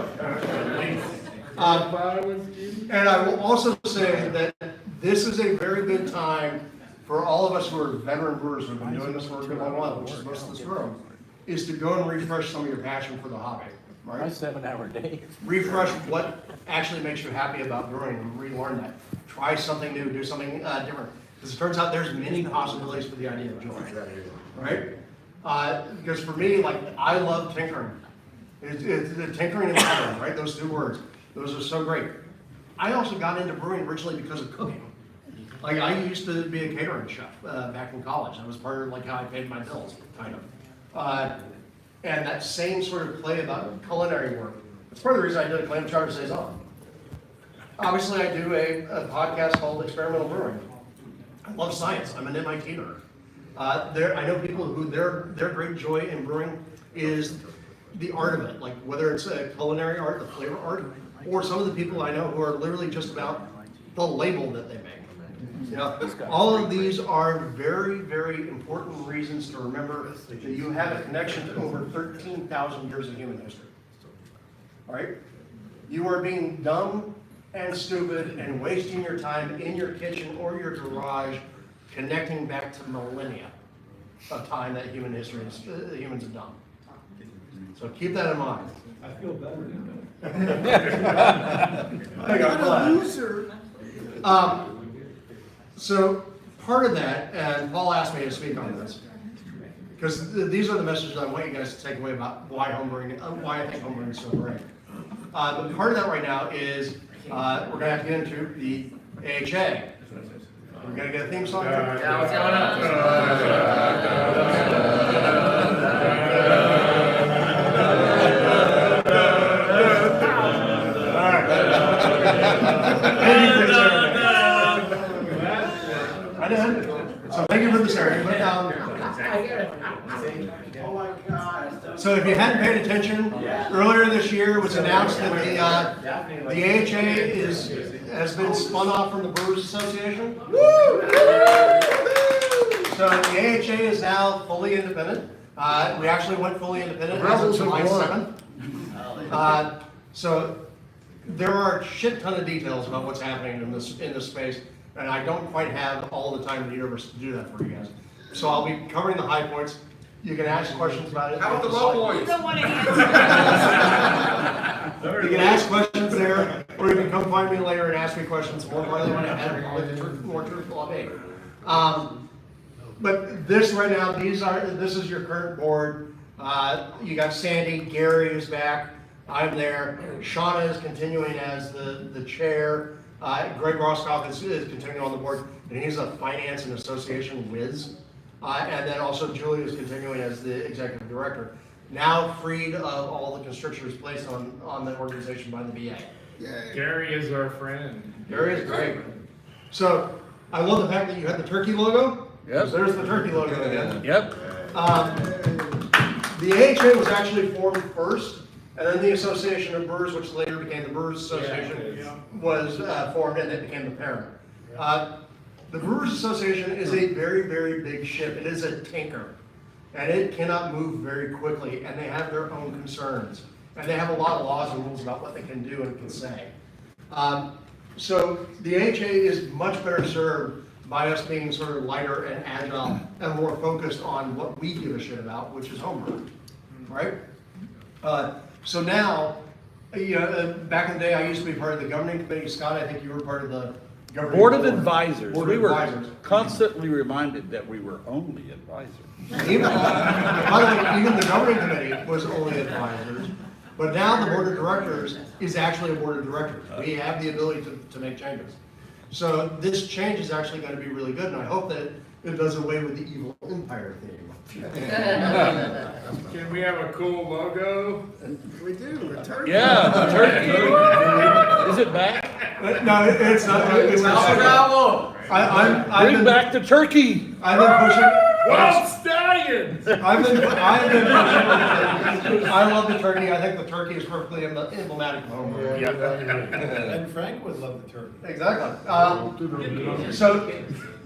[SPEAKER 2] And I will also say that this is a very good time for all of us who are veteran brewers who have been doing this for a good long while, which is most of this room, is to go and refresh some of your passion for the hobby, right?
[SPEAKER 7] My 7-hour day.
[SPEAKER 2] Refresh what actually makes you happy about brewing and relearn that. Try something new, do something different. Because it turns out there's many possibilities for the idea of joy, right? Because for me, like, I love tinkering. It's tinkering and learning, right? Those two words. Those are so great. I also got into brewing originally because of cooking. Like, I used to be a catering chef back in college. That was part of like how I paid my bills, kind of. And that same sort of play about culinary work. That's part of the reason I did a clam chowder saison. Obviously, I do a podcast called Experimental Brewing. I love science. I'm an MIT nerd. I know people who their great joy in brewing is the art of it, like whether it's a culinary art, the flavor art, or some of the people I know who are literally just about the label that they make. All of these are very, very important reasons to remember that you have a connection to over 13,000 years of human history. All right? You are being dumb and stupid and wasting your time in your kitchen or your garage connecting back to millennia of time that humans have done. So keep that in mind.
[SPEAKER 5] I feel better.
[SPEAKER 2] I got glad. So part of that, and Paul asked me to speak on this, because these are the messages I want you guys to take away about why I think homebrewing is so great. But part of that right now is we're going to have to get into the AHA. We're going to get a theme song.
[SPEAKER 1] Yeah, what's going on?
[SPEAKER 2] I did. So thank you for the sharing. So if you hadn't paid attention, earlier this year it was announced that the AHA has been spun off from the Brewers Association. So the AHA is now fully independent. We actually went fully independent as of July 7th. So there are a shit ton of details about what's happening in this space, and I don't quite have all the time in the universe to do that for you guys. So I'll be covering the high points. You can ask questions about it.
[SPEAKER 9] How about the low
[SPEAKER 8] You
[SPEAKER 9] points?
[SPEAKER 8] don't want to answer.
[SPEAKER 2] You can ask questions there, or you can come find me later and ask me questions more truthful I'll be. But this right now, this is your current board. You got Sandy, Gary is back, I'm there. Shauna is continuing as the chair. Greg Roscoff is continuing on the board, and he's a finance and association whiz. And then also Julie is continuing as the executive director. Now freed of all the constrictions placed on the organization by the VA.
[SPEAKER 5] Gary is our friend.
[SPEAKER 2] Gary is great. So I love the fact that you had the turkey logo.
[SPEAKER 4] Yep.
[SPEAKER 2] There's the turkey logo again.
[SPEAKER 4] Yep.
[SPEAKER 2] The AHA was actually formed first, and then the Association of Brewers, which later became the Brewers Association, was formed, and it became the parent. The Brewers Association is a very, very big ship. It is a tanker, and it cannot move very quickly, and they have their own concerns, and they have a lot of laws and rules about what they can do and can say. So the AHA is much better served by us being sort of lighter and agile and more focused on what we give a shit about, which is homebrew, right? So now, back in the day, I used to be part of the governing committee. Scott, I think you were part of the governing
[SPEAKER 4] Board of Advisors.
[SPEAKER 2] Board
[SPEAKER 4] We
[SPEAKER 2] of
[SPEAKER 4] were
[SPEAKER 2] Advisors.
[SPEAKER 4] constantly reminded that we were only advisors.
[SPEAKER 2] Even, by the way, even the governing committee was only advisors, but now the board of directors is actually a board of directors. We have the ability to make changes. So this change is actually going to be really good, and I hope that it does away with the evil empire theme.
[SPEAKER 5] Can we have a cool logo?
[SPEAKER 6] We do, the turkey.
[SPEAKER 4] Yeah, the turkey. Is it back?
[SPEAKER 2] No, it's not. It's not. I've
[SPEAKER 4] Bring
[SPEAKER 2] been,
[SPEAKER 4] back the turkey.
[SPEAKER 2] I've been pushing.
[SPEAKER 5] Wild Stallions!
[SPEAKER 2] I've been pushing. I love the turkey. I think the turkey is perfectly emblematic of homebrew.
[SPEAKER 6] And Frank would love the turkey.
[SPEAKER 2] Exactly. So,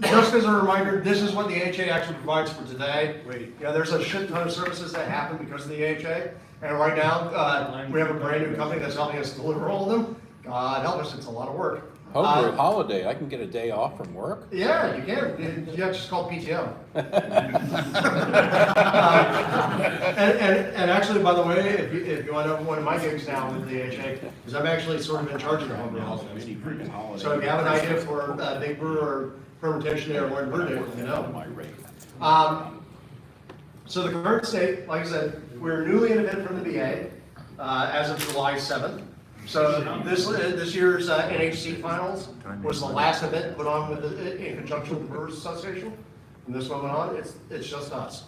[SPEAKER 2] just as a reminder, this is what the AHA actually provides for today. There's a shit ton of services that happen because of the AHA, and right now we have a brand new company that's helping us deliver all of them. God help us, it's a lot of work.
[SPEAKER 10] Homebrew holiday, I can get a day off from work?
[SPEAKER 2] Yeah, you can. You have to just call PTO. And actually, by the way, if you want to know one of my gigs now with the AHA, is I'm actually sort of in charge of the homebrew holidays. So if you have an idea for a big brew or fermentation or one brew day, let me know. So the current state, like I said, we're newly independent from the VA as of July 7th. So this year's NHC finals was the last event put on in conjunction with the Brewers Association. From this moment on, it's just us.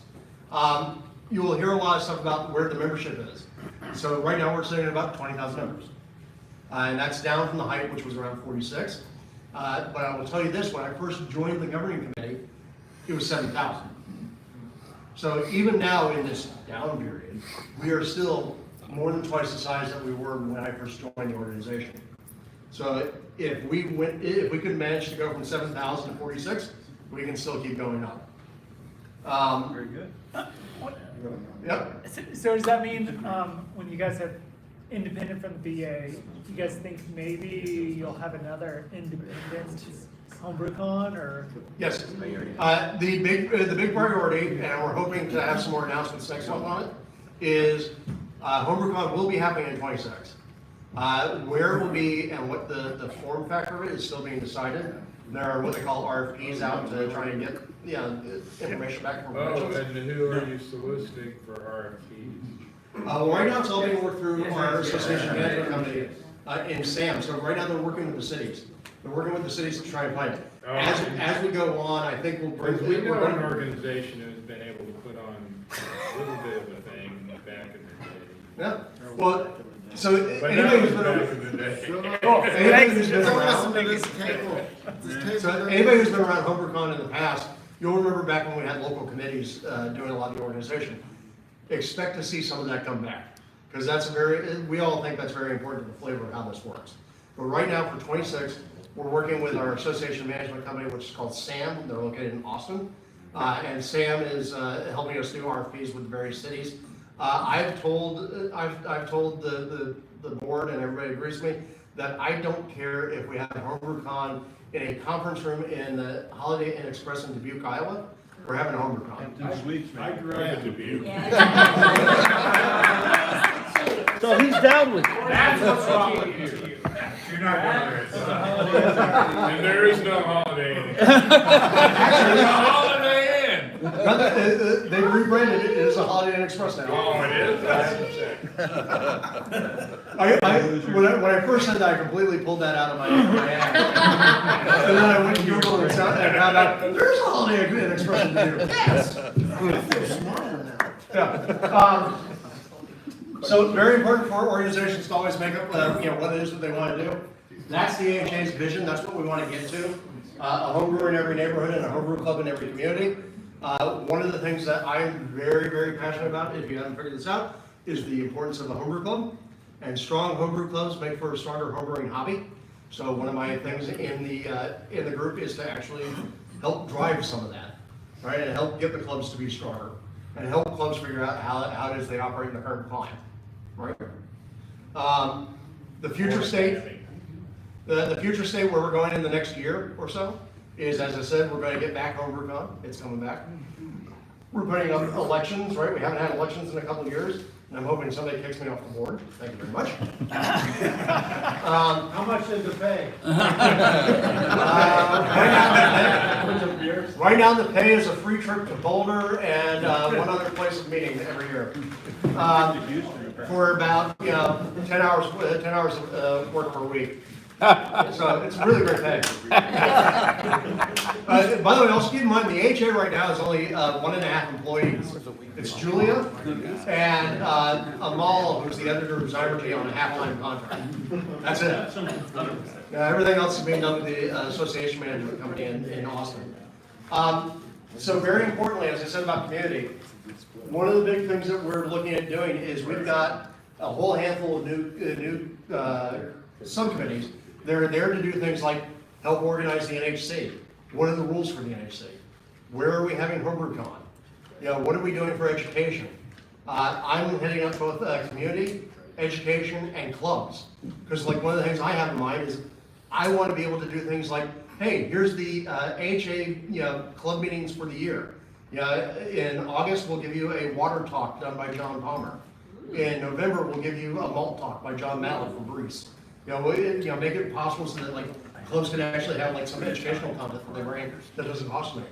[SPEAKER 2] You will hear a lot of stuff about where the membership is. So right now we're sitting at about 20,000 members. And that's down from the height, which was around 46. But I will tell you this, when I first joined the governing committee, it was 7,000. So even now in this down period, we are still more than twice the size that we were when I first joined the organization. So if we could manage to go from 7,000 to 46, we can still keep going up.
[SPEAKER 4] Very good.
[SPEAKER 2] Yep.
[SPEAKER 11] So does that mean when you guys have independent from the VA, you guys think maybe you'll have another independent HomebrewCon or?
[SPEAKER 2] Yes. The big priority, and we're hoping to have some more announcements next month on it, is HomebrewCon will be happening in 26. Where it will be and what the form factor of it is still being decided. There are what they call RFPs out to try and get information back from
[SPEAKER 5] Oh,
[SPEAKER 2] merchants.
[SPEAKER 5] and who are you soliciting for RFPs?
[SPEAKER 2] Right now it's all being worked through our association management company in SAM. So right now they're working with the cities. They're working with the cities to try and find it. As we go on, I think we'll bring.
[SPEAKER 5] We know an organization who's been able to put on a little bit of a thing back in the day.
[SPEAKER 2] Yeah. Well, So anybody who's been around HomebrewCon in the past, you'll remember back when we had local committees doing a lot of the organization. Expect to see some of that come back, because we all think that's very important to the flavor of how this works. But right now for 26, we're working with our association management company, which is called SAM. They're located in Austin. And SAM is helping us do RFPs with the various cities. I've told the board, and everybody agrees with me, that I don't care if we have HomebrewCon in a conference room in the Holiday Inn Express in Dubuque, Iowa. We're having a HomebrewCon.
[SPEAKER 5] I grew up in Dubuque.
[SPEAKER 4] So he's down with it.
[SPEAKER 5] That's what's wrong with you. You're not going there. And there is no Holiday Inn. There's a Holiday Inn.
[SPEAKER 2] They rebranded it as a Holiday Inn Express now.
[SPEAKER 5] Oh, it is?
[SPEAKER 2] When I first said that, I completely pulled that out of my ass. And then I went to Google and found out there's a Holiday Inn Express in Dubuque. Yes. I feel smarter now. Yeah. So very important for organizations to always make up, what it is that they want to do. That's the AHA's vision. That's what we want to get to. A homebrewer in every neighborhood and a homebrew club in every community. One of the things that I'm very, very passionate about, if you haven't figured this out, is the importance of a homebrew club. And strong homebrew clubs make for a stronger homebrewing hobby. So one of my things in the group is to actually help drive some of that, right, and help get the clubs to be stronger, and help clubs figure out how it is they operate in the current climate, right? The future state. The future state where we're going in the next year or so is, as I said, we're going to get back HomebrewCon. It's coming back. We're putting up elections, right? We haven't had elections in a couple of years, and I'm hoping somebody kicks me off the board. Thank you very much.
[SPEAKER 5] How much does it pay?
[SPEAKER 2] Right now the pay is a free trip to Boulder and one other place of meeting every year. For about 10 hours of work per week. So it's really great pay. By the way, also keep in mind, the AHA right now is only 1.5 employees. It's Julia and Amal, who's the editor of Zymergy on a half-time contract. That's it. Everything else is being done with the association management company in Austin. So very importantly, as I said about community, one of the big things that we're looking at doing is we've got a whole handful of new subcommittees. They're there to do things like help organize the NHC. What are the rules for the NHC? Where are we having HomebrewCon? What are we doing for education? I'm heading up both community, education, and clubs. Because one of the things I have in mind is I want to be able to do things like, hey, here's the AHA club meetings for the year. In August, we'll give you a water talk done by John Palmer. In November, we'll give you a malt talk by John Mallett from Breeze. Make it possible so that clubs can actually have some educational content that they bring that doesn't cost them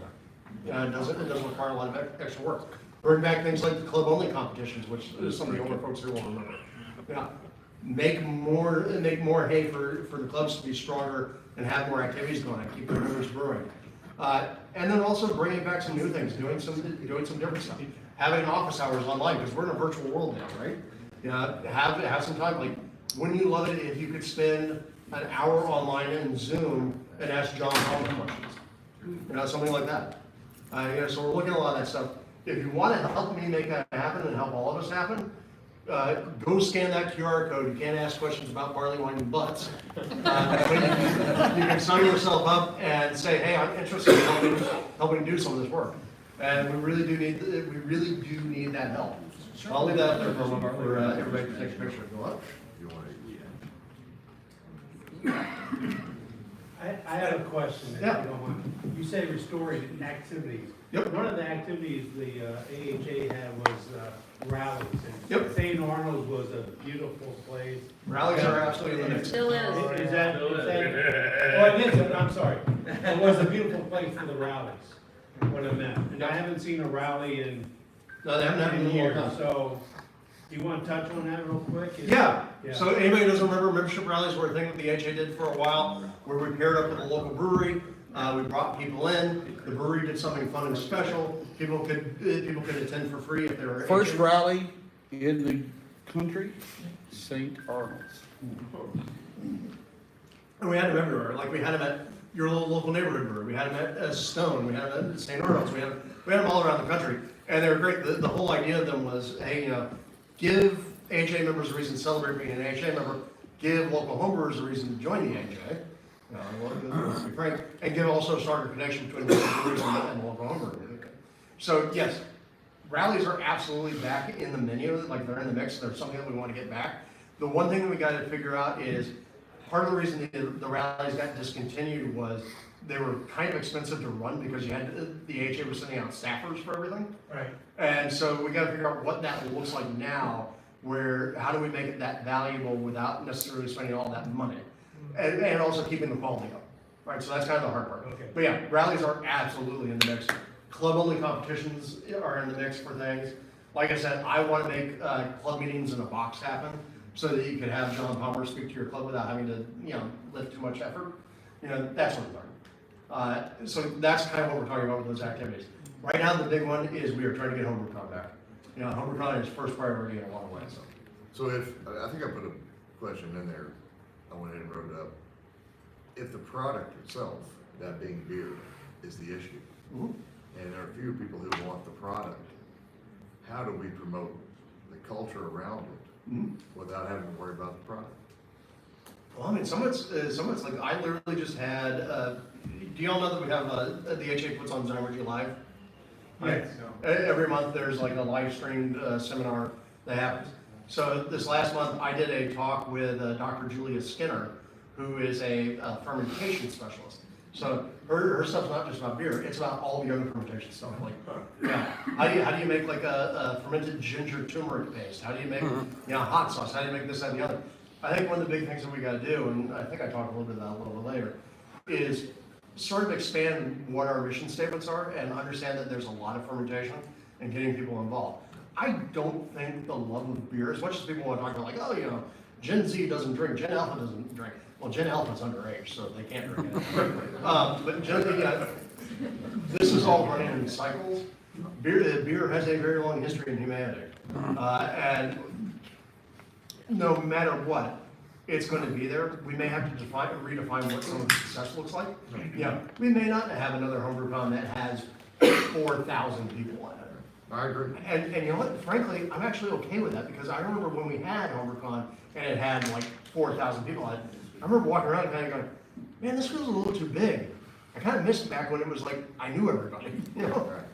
[SPEAKER 2] anything. It doesn't require a lot of extra work. Bring back things like the club-only competitions, which some of the older folks here will remember. Make more hay for the clubs to be stronger and have more activities going on, keep their members brewing. And then also bringing back some new things, doing some different stuff. Having office hours online, because we're in a virtual world now, right? Have some time. Wouldn't you love it if you could spend an hour online in Zoom and ask John Palmer questions? Something like that. So we're looking at a lot of that stuff. If you want to help me make that happen and help all of us happen, go scan that QR code. You can't ask questions about barley wine and butts. You can sign yourself up and say, hey, I'm interested in helping do some of this work. And we really do need that help. I'll leave that up there for a moment for everybody to take a picture and go up.
[SPEAKER 12] I have a question. If
[SPEAKER 2] Yeah.
[SPEAKER 12] you don't mind. You say restoring activities.
[SPEAKER 2] Yep.
[SPEAKER 12] One of the activities the AHA had was rallies. And
[SPEAKER 2] Yep.
[SPEAKER 12] St. Arnold's was a beautiful place.
[SPEAKER 2] Rallies are absolutely the next.
[SPEAKER 1] Still is.
[SPEAKER 12] Is that, well, it is, I'm sorry. It was a beautiful place for the rallies, what I meant. And I haven't seen a rally in
[SPEAKER 2] No, they haven't happened in a long
[SPEAKER 12] years,
[SPEAKER 2] time.
[SPEAKER 12] so you want to touch on that real quick?
[SPEAKER 2] Yeah.
[SPEAKER 12] Yeah.
[SPEAKER 2] So anybody who doesn't remember, membership rallies were a thing that the AHA did for a while, where we paired up with a local brewery. We brought people in. The brewery did something fun and special. People could attend for free if they were.
[SPEAKER 4] First rally in the Country, St. Arnold's.
[SPEAKER 2] And we had them everywhere, like we had them at your little local neighborhood brewery, we had them at Stone, we had them at St. Arnold's, we had them all around the country. And they were great, the whole idea of them was, hey, you know, give AHA members a reason to celebrate being an AHA member, give local homebrewers a reason to join the AHA, let's be frank, and give also a stronger connection between the local breweries and the local homebrewers. So yes, rallies are absolutely back in the menu, like they're in the mix, they're something that we want to get back. The one thing that we got to figure out is, part of the reason the rallies got discontinued was they were kind of expensive to run because you had, the AHA was sending out staffers for everything.
[SPEAKER 12] Right.
[SPEAKER 2] And so we got to figure out what that looks like now, how do we make it that valuable without necessarily spending all that money? And also keeping the quality up, right? So that's kind of the hard part.
[SPEAKER 12] Okay.
[SPEAKER 2] But yeah, rallies are absolutely in the mix. Club-only competitions are in the mix for things. Like I said, I want to make club meetings in a box happen so that you could have John Palmer speak to your club without having to, lift too much effort. That sort of thing. So that's kind of what we're talking about with those activities. Right now, the big one is we are trying to get HomebrewCon back. HomebrewCon is first priority in a lot of ways.
[SPEAKER 6] So if, I think I put a question in there, I went ahead and wrote it up. If the product itself, that being beer, is the issue,
[SPEAKER 2] Mhm.
[SPEAKER 6] and there are few people who want the product, how do we promote the culture around it without having to worry about the product?
[SPEAKER 2] Well, I mean, some of it's like, I literally just had, do y'all know that we have, the HA puts on Zymergy Live?
[SPEAKER 12] Yes.
[SPEAKER 2] Every month there's like a live streamed seminar that happens. So this last month I did a talk with Dr. Julia Skinner, who is a fermentation specialist. So her stuff's not just about beer, it's about all the other fermentation stuff. Like, how do you make like a fermented ginger turmeric paste? How do you make hot sauce? How do you make this, that, and the other? I think one of the big things that we got to do, and I think I talked a little bit about it a little bit later, is sort of expand what our mission statements are and understand that there's a lot of fermentation and getting people involved. I don't think the love of beer, as much as people want to talk about like, oh, Gen Z doesn't drink, Gen Alpha doesn't drink. Well, Gen Alpha's underage, so they can't drink it. But this is all running in cycles. Beer has a very long history in humanity. And no matter what, it's going to be there. We may have to redefine what some success looks like. We may not have another HomebrewCon that has 4,000 people on it.
[SPEAKER 6] I agree.
[SPEAKER 2] And you know what? Frankly, I'm actually okay with that because I remember when we had HomebrewCon and it had like 4,000 people on it. I remember walking around and kind of going, man, this feels a little too big. I kind of missed back when it was like I knew everybody.
[SPEAKER 6] Right.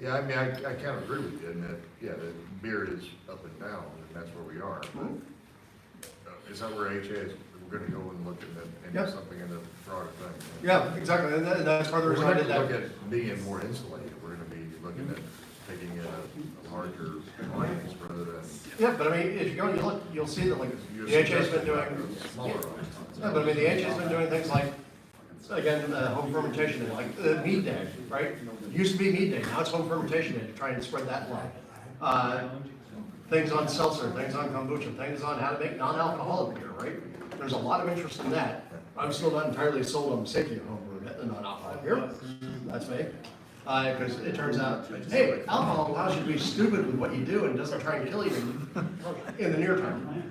[SPEAKER 6] Yeah, I mean, I kind of agree with you in that, the beer is up and down, and that's where we are. But is that where HA is? We're going to go and look at and something in the broader thing.
[SPEAKER 2] Yeah, exactly. And that's part of the reason I did that.
[SPEAKER 6] We're going to look at being more insulated. We're going to be looking at taking in a larger audience rather than.
[SPEAKER 2] Yeah, but I mean, if you go and you look, you'll see that like the HA's been doing.
[SPEAKER 6] Smaller audience.
[SPEAKER 2] Yeah, but I mean, the HA's been doing things like, again, home fermentation day, like mead day, right? It used to be mead day, now it's home fermentation day to try and spread that love. Things on seltzer, things on kombucha, things on how to make non-alcoholic beer, right? There's a lot of interest in that. I'm still not entirely sold on the safety of homebrew, non-alcoholic beer. That's me. Because it turns out, hey, alcohol allows you to be stupid with what you do and doesn't try and kill you in the near term.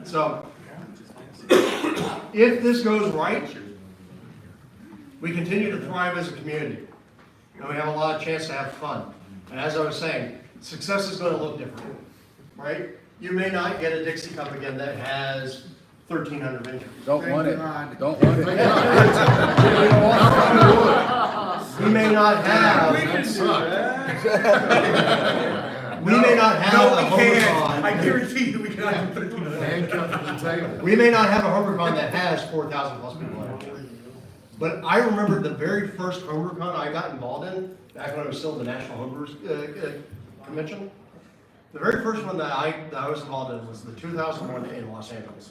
[SPEAKER 2] So if this goes right, we continue to thrive as a community. And we have a lot of chance to have fun. And as I was saying, success is going to look different, right? You may not get a Dixie cup again that has 1,300 inches.
[SPEAKER 4] Don't want it. Don't want it.
[SPEAKER 2] We may not have. We may not have a HomebrewCon.
[SPEAKER 9] I guarantee you we cannot put it on
[SPEAKER 6] Handcuffed to the table.
[SPEAKER 2] We may not have a HomebrewCon that has 4,000 plus people in it. But I remember the very first HomebrewCon I got involved in, back when I was still at the National Homebrewers Convention. The very first one that I was involved in was the 2001 in Los Angeles,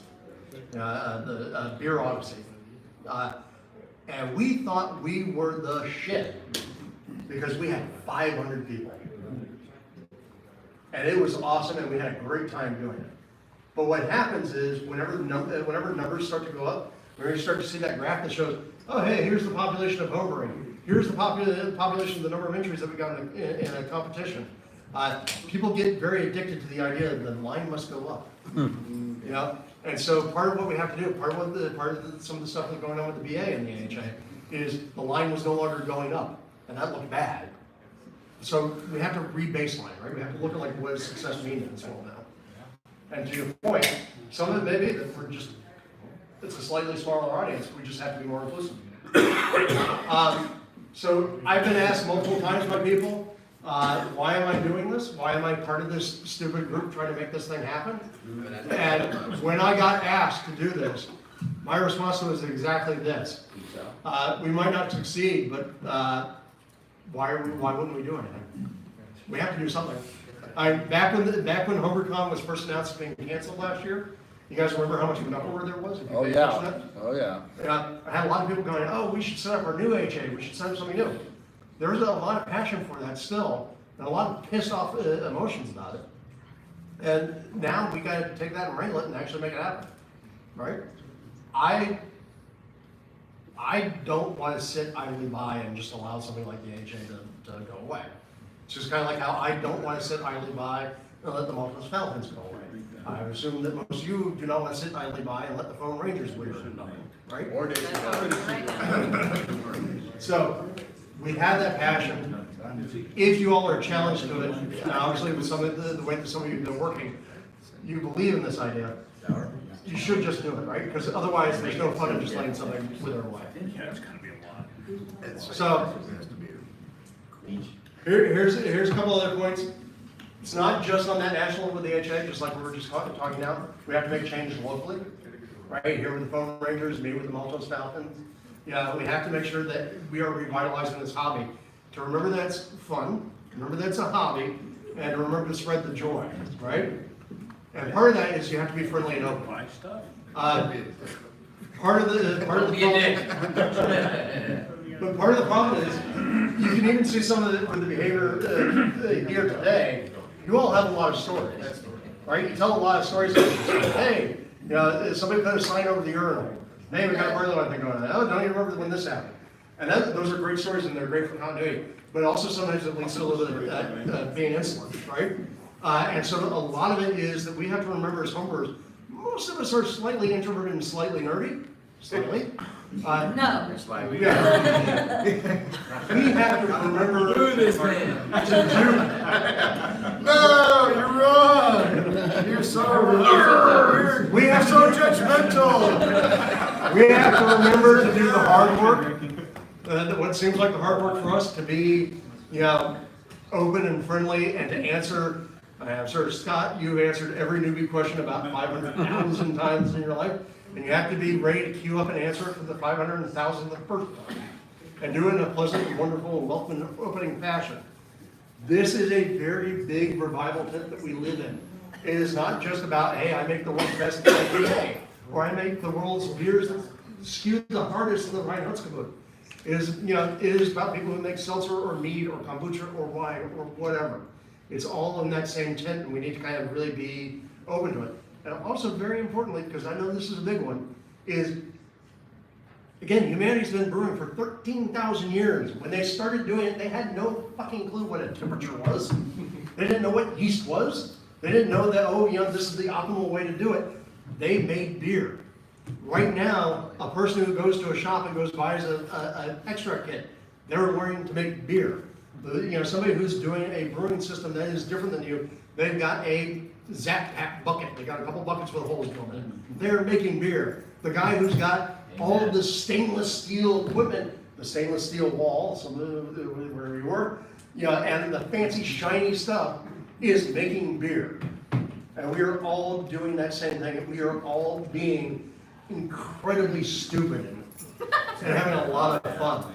[SPEAKER 2] the Beer Odyssey. And we thought we were the shit because we had 500 people. And it was awesome and we had a great time doing it. But what happens is whenever numbers start to go up, whenever you start to see that graph that shows, oh hey, here's the population of homebrewing, here's the population of the number of entries that we got in a competition. People get very addicted to the idea that the line must go up. You know, and so part of what we have to do, some of the stuff that's going on with the BA and the AHA is the line was no longer going up, and that looked bad. So we have to re-baseline, right? We have to look at like what does success mean in this world now. And to your point, some of it may be that it's a slightly smaller audience. We just have to be more inclusive. So I've been asked multiple times by people, why am I doing this? Why am I part of this stupid group trying to make this thing happen? And when I got asked to do this, my response was exactly this. We might not succeed, but why wouldn't we do anything? We have to do something. Back when HomebrewCon was first announced as being canceled last year, you guys remember how much of an uproar there was?
[SPEAKER 13] Oh yeah, oh yeah.
[SPEAKER 2] I had a lot of people going, oh, we should set up our new HA, we should set up something new. There's a lot of passion for that still, and a lot of pissed off emotions about it. And now we got to take that and wrangle it and actually make it happen, right? I don't want to sit idly by and just allow something like the HA to go away. It's just kind of like how I don't want to sit idly by and let the Maltese Falcons go away. I assume that most of you do not want to sit idly by and let the Phone Rangers win, right?
[SPEAKER 6] Or Dixie.
[SPEAKER 2] So we have that passion. If you all are challenged to it, and obviously with some of the way that some of you have been working, you believe in this idea, you should just do it, right? Because otherwise there's no fun in just letting something wither away.
[SPEAKER 5] Yeah, it's gonna be a lot.
[SPEAKER 2] So here's a couple other points. It's not just on that national with the HA, just like we were just talking now. We have to make changes locally, right? Here with the Phone Rangers, me with the Maltese Falcons. Yeah, we have to make sure that we are revitalizing this hobby. To remember that it's fun, remember that it's a hobby, and remember to spread the joy, right? And part of that is you have to be friendly and open. Part of the problem, but part of the problem is you can even see some of it with the behavior here today. You all have a lot of stories, right? You tell a lot of stories. Hey, you know, somebody put a sign over the urinal. Hey, we got a burglar thing going on. Oh, don't you remember when this happened? And those are great stories, and they're great for continuity. But also sometimes it leads to a little bit of being insolent, right? And so a lot of it is that we have to remember as homebrewers, most of us are slightly introverted and slightly nerdy. Slightly.
[SPEAKER 1] No.
[SPEAKER 2] We have to remember
[SPEAKER 13] Who this man?
[SPEAKER 6] No, you're wrong. You're so wrong.
[SPEAKER 2] We have
[SPEAKER 6] so judgmental.
[SPEAKER 2] We have to remember to do the hard work. What seems like the hard work for us to be, you know, open and friendly and to answer. I'm sure, Scott, you've answered every newbie question about 500,000 times in your life. And you have to be ready to queue up and answer it for the 500,000th person. And do it in a pleasant and wonderful and welcoming opening fashion. This is a very big revival tent that we live in. It is not just about, hey, I make the world's best IPA, or I make the world's beers that skew the hardest in the Rheinhutzgebot. It is, you know, it is about people who make seltzer or mead or kombucha or wine or whatever. It's all in that same tent, and we need to kind of really be open to it. And also, very importantly, because I know this is a big one, is, again, humanity's been brewing for 13,000 years. When they started doing it, they had no fucking clue what a temperature was. They didn't know what yeast was. They didn't know that, oh, you know, this is the optimal way to do it. They made beer. Right now, a person who goes to a shop and buys an extract kit, they're learning to make beer. You know, somebody who's doing a brewing system that is different than you, they've got a Zap Pack bucket. They got a couple buckets with holes drilled in. They're making beer. The guy who's got all of the stainless steel equipment, the stainless steel wall, where you were, and the fancy shiny stuff, is making beer. And we are all doing that same thing. We are all being incredibly stupid and having a lot of fun.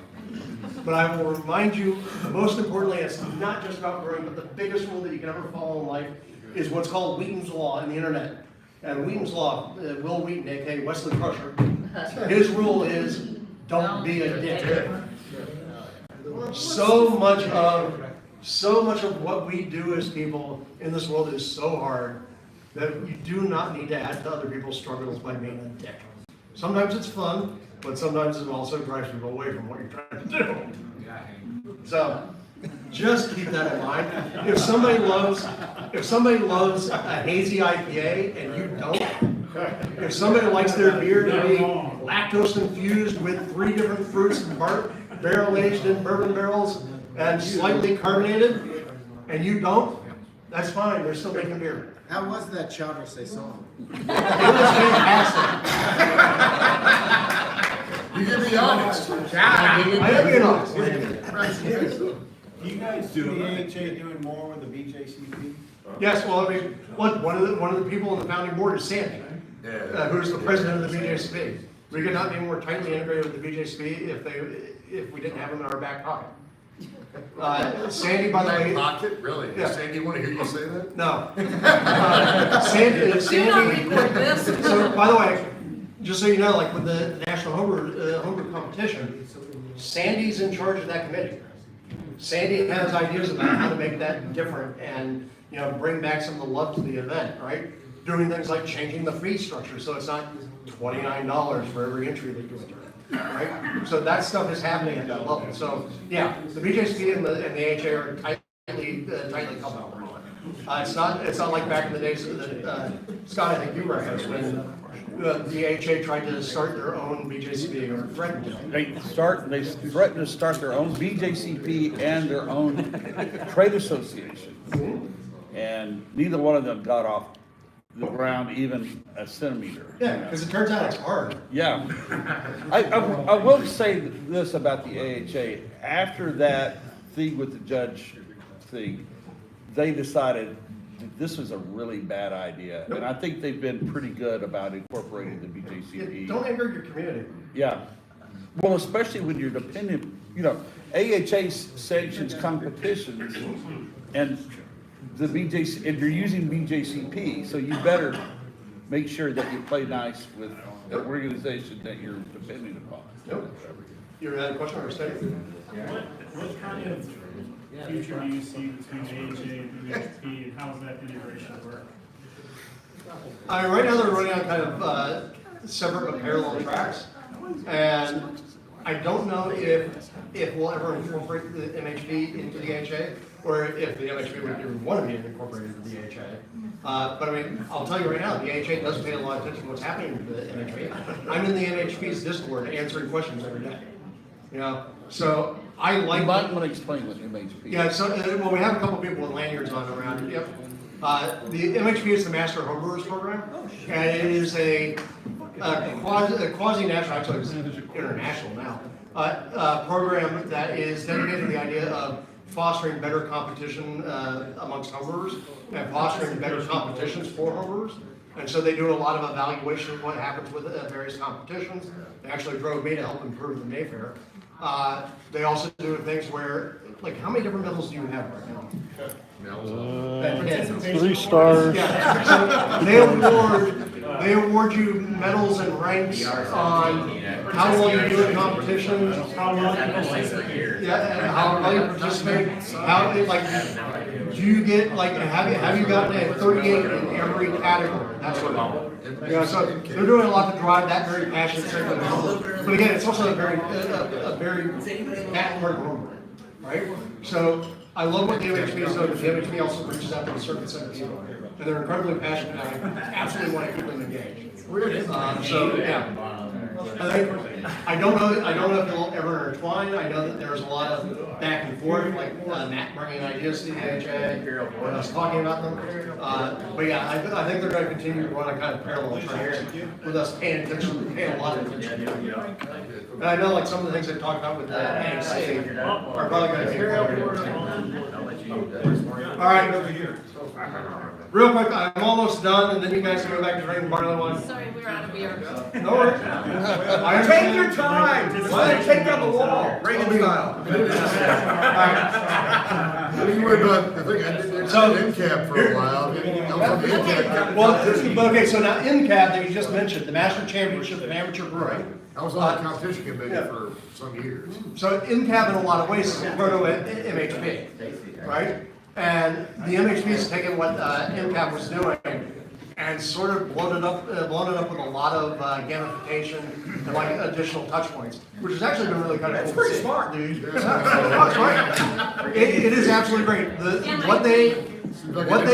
[SPEAKER 2] But I will remind you, most importantly, it's not just about brewing, but the biggest rule that you can ever follow in life is what's called Wheaton's Law in the internet. And Wheaton's Law, Will Wheaton, aka Wesley Crusher, his rule is don't be a dick. So much of what we do as people in this world is so hard that you do not need to add to other people's struggles by being a dick. Sometimes it's fun, but sometimes it also drives people away from what you're trying to do. So, just keep that in mind. If somebody loves a hazy IPA and you don't, if somebody likes their beer to be lactose infused with 3 different fruits and barrel aged in bourbon barrels and slightly carbonated, and you don't, that's fine. They're still making beer.
[SPEAKER 7] How was that chowder saison?
[SPEAKER 2] It was fantastic.
[SPEAKER 6] You can be honest.
[SPEAKER 2] I am being honest.
[SPEAKER 12] Do you guys see the AHA doing more with the BJCP?
[SPEAKER 2] Yes, well, I mean, look, one of the people in the founding board is Sandy, who's the president of the BJCP. We could not be more tightly integrated with the BJCP if we didn't have them in our back pocket. Sandy, by the way.
[SPEAKER 6] Back pocket? Really?
[SPEAKER 2] Yeah.
[SPEAKER 6] Sandy, want to hear you say that?
[SPEAKER 2] No. Sandy. So, by the way, just so you know, like with the National Homebrew Competition, Sandy's in charge of that committee. Sandy has ideas about how to make that different and, you know, bring back some of the love to the event, right? Doing things like changing the fee structure so it's not $29 for every entry they do it, right? So that stuff is happening at that level. So yeah, the BJCP and the AHA are tightly coupled. It's not like back in the days that Scott, I think you referenced when the AHA tried to start their own BJCP or threatened to.
[SPEAKER 4] They threatened to start their own BJCP and their own trade association. And neither one of them got off the ground even a centimeter.
[SPEAKER 2] Yeah, because it turns out it's hard.
[SPEAKER 4] Yeah. I will say this about the AHA. After that thing with the judge thing, they decided that this was a really bad idea. And I think they've been pretty good about incorporating the BJCP.
[SPEAKER 2] Don't anger your community.
[SPEAKER 4] Yeah. Well, especially when you're dependent, you know, AHA sanctions competitions and the BJC, and you're using BJCP, so you better make sure that you play nice with the organization that you're depending upon.
[SPEAKER 2] Nope. You had a question or a statement?
[SPEAKER 14] What kind of future do you see between AHA and BHP, and how does that integration work?
[SPEAKER 2] Right now they're running on kind of separate but parallel tracks, and I don't know if we'll ever incorporate the MHP into the AHA, or if the MHP would even want to be incorporated into the AHA. But I mean, I'll tell you right now, the AHA does pay a lot of attention to what's happening with the MHP. I'm in the MHP's Discord answering questions every day. You know, so I like.
[SPEAKER 4] You might want to explain what MHP is.
[SPEAKER 2] Yeah, so well, we have a couple people with lanyards on around. Yep. The MHP is the Master Homebrewers Program, and it is a quasi-national, actually it's international now, program that is dedicated to the idea of fostering better competition amongst homebrewers and fostering better competitions for homebrewers. And so they do a lot of evaluation of what happens with various competitions. They actually drove me to help improve the Mayfair. They also do things where, like, how many different medals do you have right now?
[SPEAKER 3] 3 stars.
[SPEAKER 2] Yeah. So they award you medals and ranks on how well you do in competitions, how well you participate, how do you get have you gotten a 38 in every category? That's what. So they're doing a lot to drive that very passionate segment. But again, it's also a very passionate part of homebrewing, right? So I love what the MHP is doing, but the MHP also reaches out to a certain set of people, and they're incredibly passionate, and I absolutely want to keep them engaged. So yeah, I don't know if they'll ever intertwine. I know that there's a lot of back and forth, like Matt bringing ideas to the AHA, or us talking about them. But yeah, I think they're going to continue to run a kind of parallel track with us paying attention, paying a lot of attention. And I know like some of the things they talked about with the NXT are probably going to be all right, over here. Real quick, I'm almost done, and then you guys can go back to drinking barley wine.
[SPEAKER 1] Sorry, we're out of beer.
[SPEAKER 2] No worries.
[SPEAKER 9] Take your time. Let it take down the wall. Reagan style.
[SPEAKER 6] You were about, I think I did NCAP for a while.
[SPEAKER 2] Well, okay, so now NCAP that you just mentioned, the Master Championship of Amateur Brewing.
[SPEAKER 6] I was on the competition committee for some years.
[SPEAKER 2] So NCAP in a lot of ways is a proto MHP, right? And the MHP has taken what NCAP was doing and sort of blown it up with a lot of gamification and like additional touch points, which has actually been really kind of cool.
[SPEAKER 9] That's pretty smart, dude.
[SPEAKER 2] Right? It is absolutely great. What they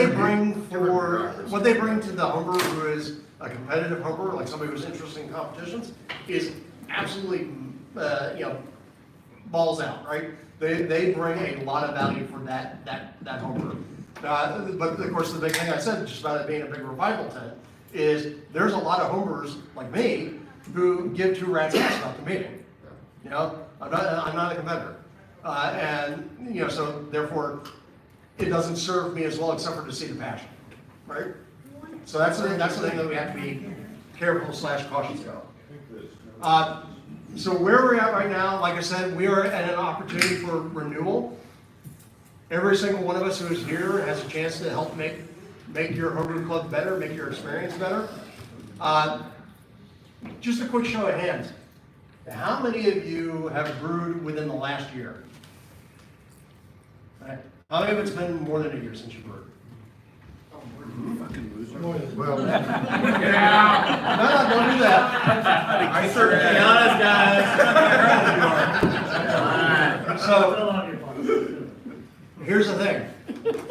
[SPEAKER 2] bring to the homebrewer who is a competitive homebrewer, like somebody who's interested in competitions, is absolutely, balls out, right? They bring a lot of value for that homebrew. But of course, the big thing I said just about it being a big revival tent is there's a lot of homebrewers like me who give two rats ass about the meeting. I'm not a competitor. So therefore, it doesn't serve me as well except for to see the passion, right? So that's the thing that we have to be careful / cautious about. So where we're at right now, like I said, we are at an opportunity for renewal. Every single one of us who is here has a chance to help make your homebrew club better, make your experience better. Just a quick show of hands. How many of you have brewed within the last year? Right. How many of it's been more than a year since you brewed?
[SPEAKER 6] Well,
[SPEAKER 2] No, don't do that.
[SPEAKER 9] I certainly be honest, guys.
[SPEAKER 2] So, here's the thing.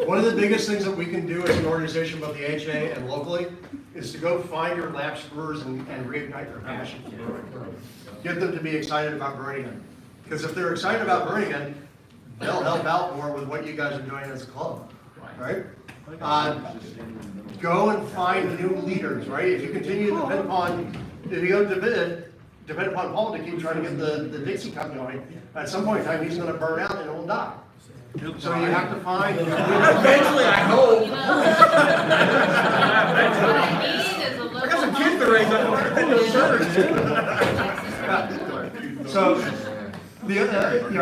[SPEAKER 2] One of the biggest things that we can do as an organization, both the HA and locally, is to go find your lapsed brewers and reignite their passion for brewing. Get them to be excited about brewing again. Because if they're excited about brewing again, they'll help out more with what you guys are doing as a club, right? Go and find new leaders, right? If you continue to depend upon Paul to keep trying to get the Dixie Cup going, at some point in time, he's gonna burn out and it will die. So you have to find.
[SPEAKER 9] Eventually, I hope. I got some kids to raise up. I know,
[SPEAKER 2] So,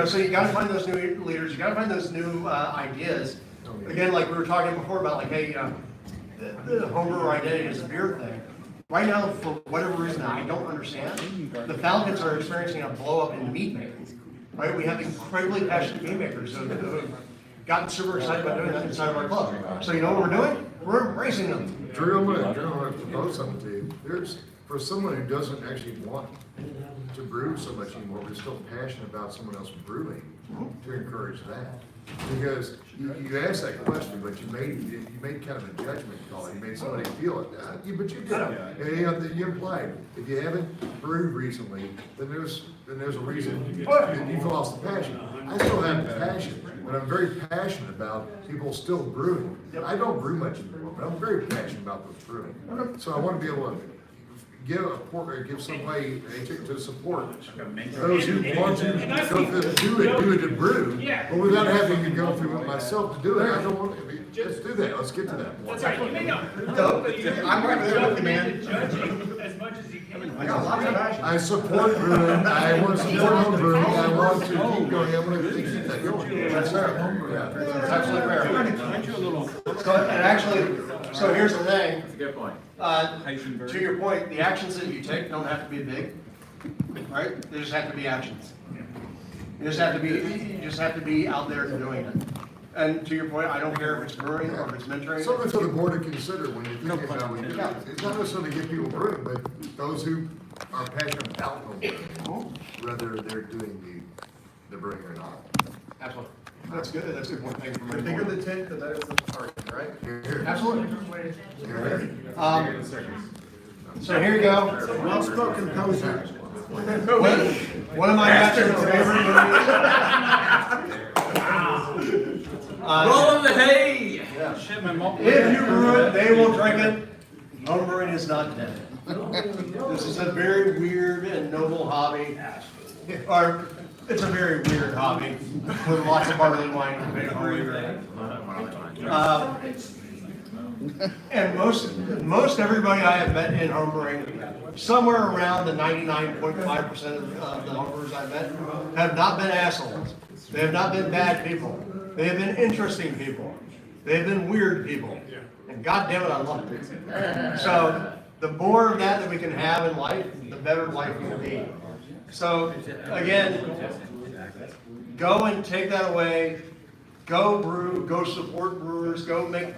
[SPEAKER 2] so you gotta find those new leaders, you gotta find those new ideas. Again, like we were talking before about like, hey, the homebrewer identity is a beer thing. Right now, for whatever reason I don't understand, the Falcons are experiencing a blow up in meat making. Right? We have incredibly passionate meat makers who have gotten super excited about doing that inside of our club. So you know what we're doing? We're embracing them.
[SPEAKER 6] Drew, I'm gonna propose something to you. For someone who doesn't actually want to brew so much anymore, but is still passionate about someone else brewing, to encourage that. Because you asked that question, but you made kind of a judgment call. You made somebody feel it. But you did. You implied if you haven't brewed recently, then there's a reason that you've lost the passion. I still have the passion, but I'm very passionate about people still brewing. I don't brew much anymore, but I'm very passionate about those brewing. So I want to be able to give some way to support those who want to do it to brew, but without having to go through it myself to do it. I don't want to. Let's do that. Let's get to that point.
[SPEAKER 14] That's right, you may not.
[SPEAKER 9] I'm right there with you, man.
[SPEAKER 14] Judging as much as you can.
[SPEAKER 9] I got lots of passion.
[SPEAKER 6] I support brewing. I want to support home brewing. I want to keep going. I want to keep that going.
[SPEAKER 2] That's fair. That's absolutely fair. So here's the thing.
[SPEAKER 10] That's a good point.
[SPEAKER 2] To your point, the actions that you take don't have to be big, right? They just have to be actions. You just have to be out there doing it. And to your point, I don't care if it's brewing or if it's mentoring.
[SPEAKER 6] Something for the board to consider when you're thinking about how we do it. It's not necessarily to get people brewing, but those who are passionate about home brewing, whether they're doing the brewing or not.
[SPEAKER 2] Absolutely. That's good. That's a good point. Thank you for
[SPEAKER 9] The
[SPEAKER 2] making
[SPEAKER 9] bigger the tent, the better the party, right?
[SPEAKER 2] Absolutely. So here you go.
[SPEAKER 9] Well-spoken poser.
[SPEAKER 2] One of my absolute favorite movies.
[SPEAKER 10] Roll the hay!
[SPEAKER 2] Yeah. If you brew it, they will drink it. Home brewing is not dead. This is a very weird and noble hobby. Or it's a very weird hobby with lots of barley wine and big and most everybody I have met in homebrewing, somewhere around the 99.5% of the homebrewers I've met, have not been assholes. They have not been bad people. They have been interesting people. They have been weird people. And God damn it, I love it. So the more of that we can have in life, the better life will be. So again, go and take that away. Go brew. Go support brewers. Go make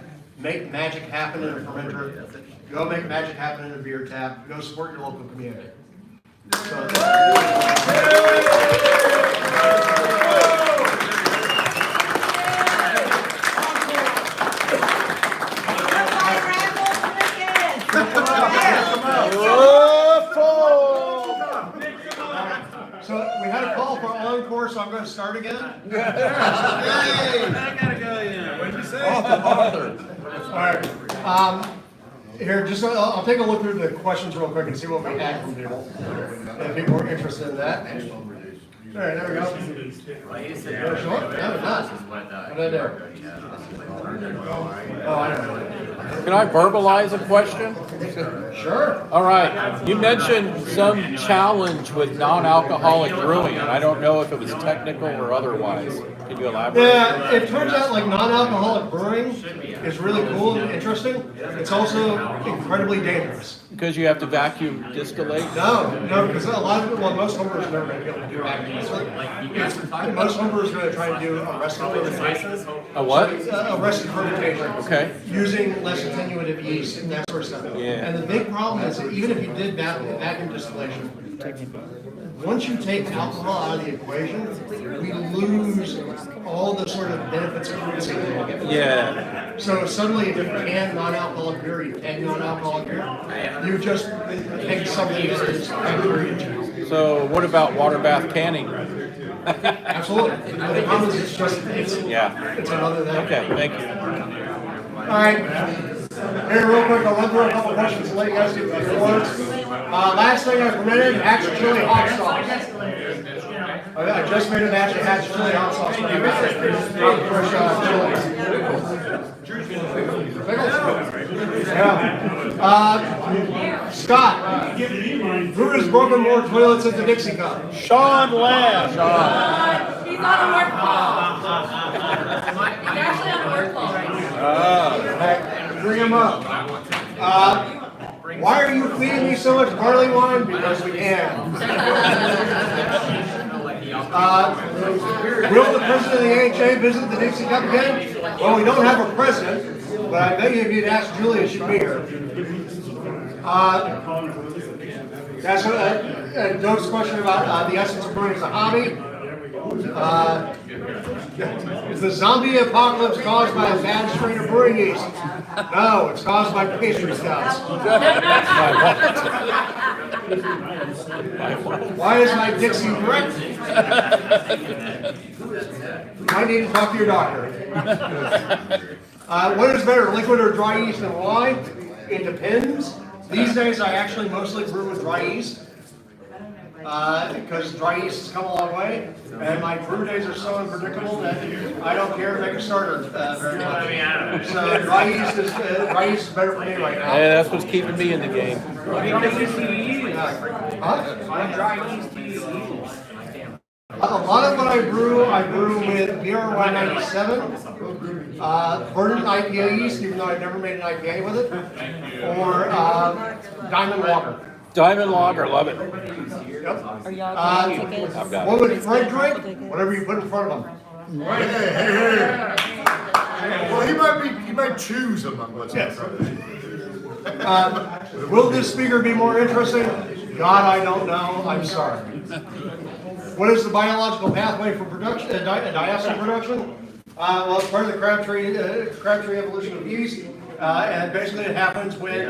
[SPEAKER 2] magic happen in a fermenter. Go make magic happen in a beer tap. Go support your local community. So, start again?
[SPEAKER 5] I gotta go, yeah. What'd you say?
[SPEAKER 2] All right. Here, just, I'll take a look through the questions real quick and see what we had from people. If people are interested in that. All right, there we go. You're short? No, not. What did I do? Oh, I don't know.
[SPEAKER 10] Can I verbalize a question?
[SPEAKER 2] Sure.
[SPEAKER 10] All right, you mentioned some challenge with non-alcoholic brewing, and I don't know if it was technical or otherwise. Can you elaborate?
[SPEAKER 2] Yeah, it turns out like non-alcoholic brewing is really cool and interesting. It's also incredibly dangerous.
[SPEAKER 10] Because you have to vacuum distillate?
[SPEAKER 2] No, because a lot of it, well, most homebrewers are never going to be able to do vacuum distillate. Most homebrewers are going to try to do arrested fermentation.
[SPEAKER 10] A what?
[SPEAKER 2] Arrested fermentation.
[SPEAKER 10] Okay.
[SPEAKER 2] Using less attenuative yeast and that sort of stuff.
[SPEAKER 10] Yeah.
[SPEAKER 2] And the big problem is that even if you did vacuum distillation, once you take alcohol out of the equation, we lose all the sort of benefits of producing it.
[SPEAKER 10] Yeah.
[SPEAKER 2] So suddenly if you can non-alcoholic beer, you can non-alcoholic beer, you just take something that is very cheap.
[SPEAKER 10] So what about water bath canning?
[SPEAKER 2] Absolutely. But the problem is it's another thing.
[SPEAKER 10] Okay, thank you.
[SPEAKER 2] All right. Here, real quick, I'll run through a couple questions and let you guys get to your words. Last thing I permitted, hatch chili hot sauce. I just made a batch of hatch chili hot sauce. Yeah. Scott, who has broken more toilets at the Dixie Cup?
[SPEAKER 4] Sean Lamb.
[SPEAKER 1] He's on a work call. He's actually on a work call right now.
[SPEAKER 2] Bring him up. Why are you feeding me so much barley wine? Because we can. Will the president of the AHA visit the Dixie Cup again? Well, we don't have a president, but I bet you if you'd ask Julia, she'd be here. That's Doug's question about the essence of brewing as a hobby. Is the zombie apocalypse caused by a bad strain of brewing yeast? No, it's caused by pastry stouts. Why is my Dixie wrecked? I need to talk to your doctor. What is better, liquid or dry yeast, and why? It depends. These days I actually mostly brew with dry yeast. Because dry yeast has come a long way, and my brew days are so unpredictable that I don't care to make a starter very much. So dry yeast is better for me right now.
[SPEAKER 10] Hey, that's what's keeping me in the game.
[SPEAKER 2] What dry yeast do you use? A lot of what I brew with BR197, Verdant IPA yeast, even though I've never made an IPA with it, or Diamond Water.
[SPEAKER 10] Diamond Lager, love it.
[SPEAKER 2] Yep.
[SPEAKER 8] Are y'all getting tickets?
[SPEAKER 10] I've got
[SPEAKER 2] What
[SPEAKER 10] it.
[SPEAKER 2] would Fred drink? Whatever you put in front of him.
[SPEAKER 6] Well, he might choose among what's in front of him.
[SPEAKER 2] Will this speaker be more interesting? God, I don't know. I'm sorry. What is the biological pathway for production, diacetyl production? Well, it's part of the Crabtree evolution of yeast. And basically it happens when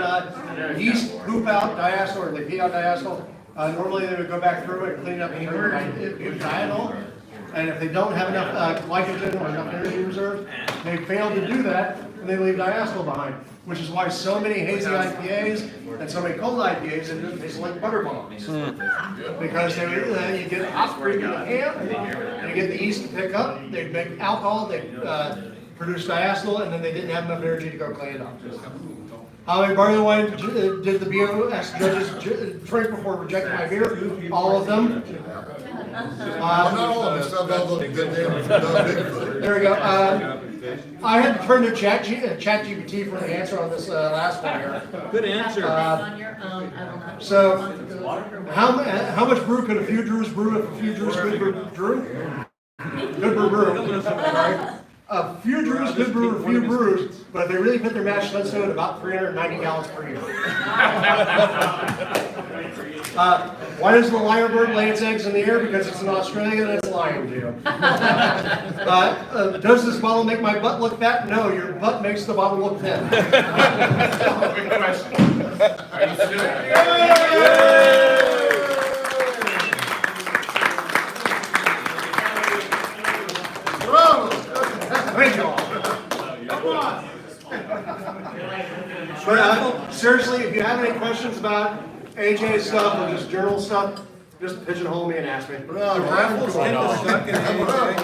[SPEAKER 2] yeast poop out diacetyl or they pee out diacetyl. Normally they would go back through it and clean it up and butanol. And if they don't have enough glycogen or enough energy reserve, they fail to do that and they leave diacetyl behind. Which is why so many hazy IPAs and so many cold IPAs it just tastes like butter bombs. Because you get hop cream in the can, you get the yeast to pick up, they make alcohol, they produce diacetyl, and then they didn't have enough energy to go clean it up. How many barley wine did the BOS judges drink before rejecting my beer? All of them.
[SPEAKER 6] Not all of us, some of them good damn.
[SPEAKER 2] There we go. I had to turn to ChatGPT for the answer on this last one here.
[SPEAKER 5] Good answer.
[SPEAKER 1] On your own, I will not.
[SPEAKER 2] So, how much brew could a few Drews brew if a few Drews could brew? Good brew. Right? A few Drews could brew a few brews, but if they really put their mash tuns to it, about 390 gallons per year. Why does the lyrebird lay its eggs in the air? Because it's in Australia and it's lying to you. Does this bottle make my butt look fat? No, your butt makes the bottle look thin.
[SPEAKER 5] Good question. Are you still?
[SPEAKER 2] Come on. But seriously, if you have any questions about AJ stuff or just journal stuff, just pigeonhole me and ask me.
[SPEAKER 6] Well, raffles tend to suck in AHA.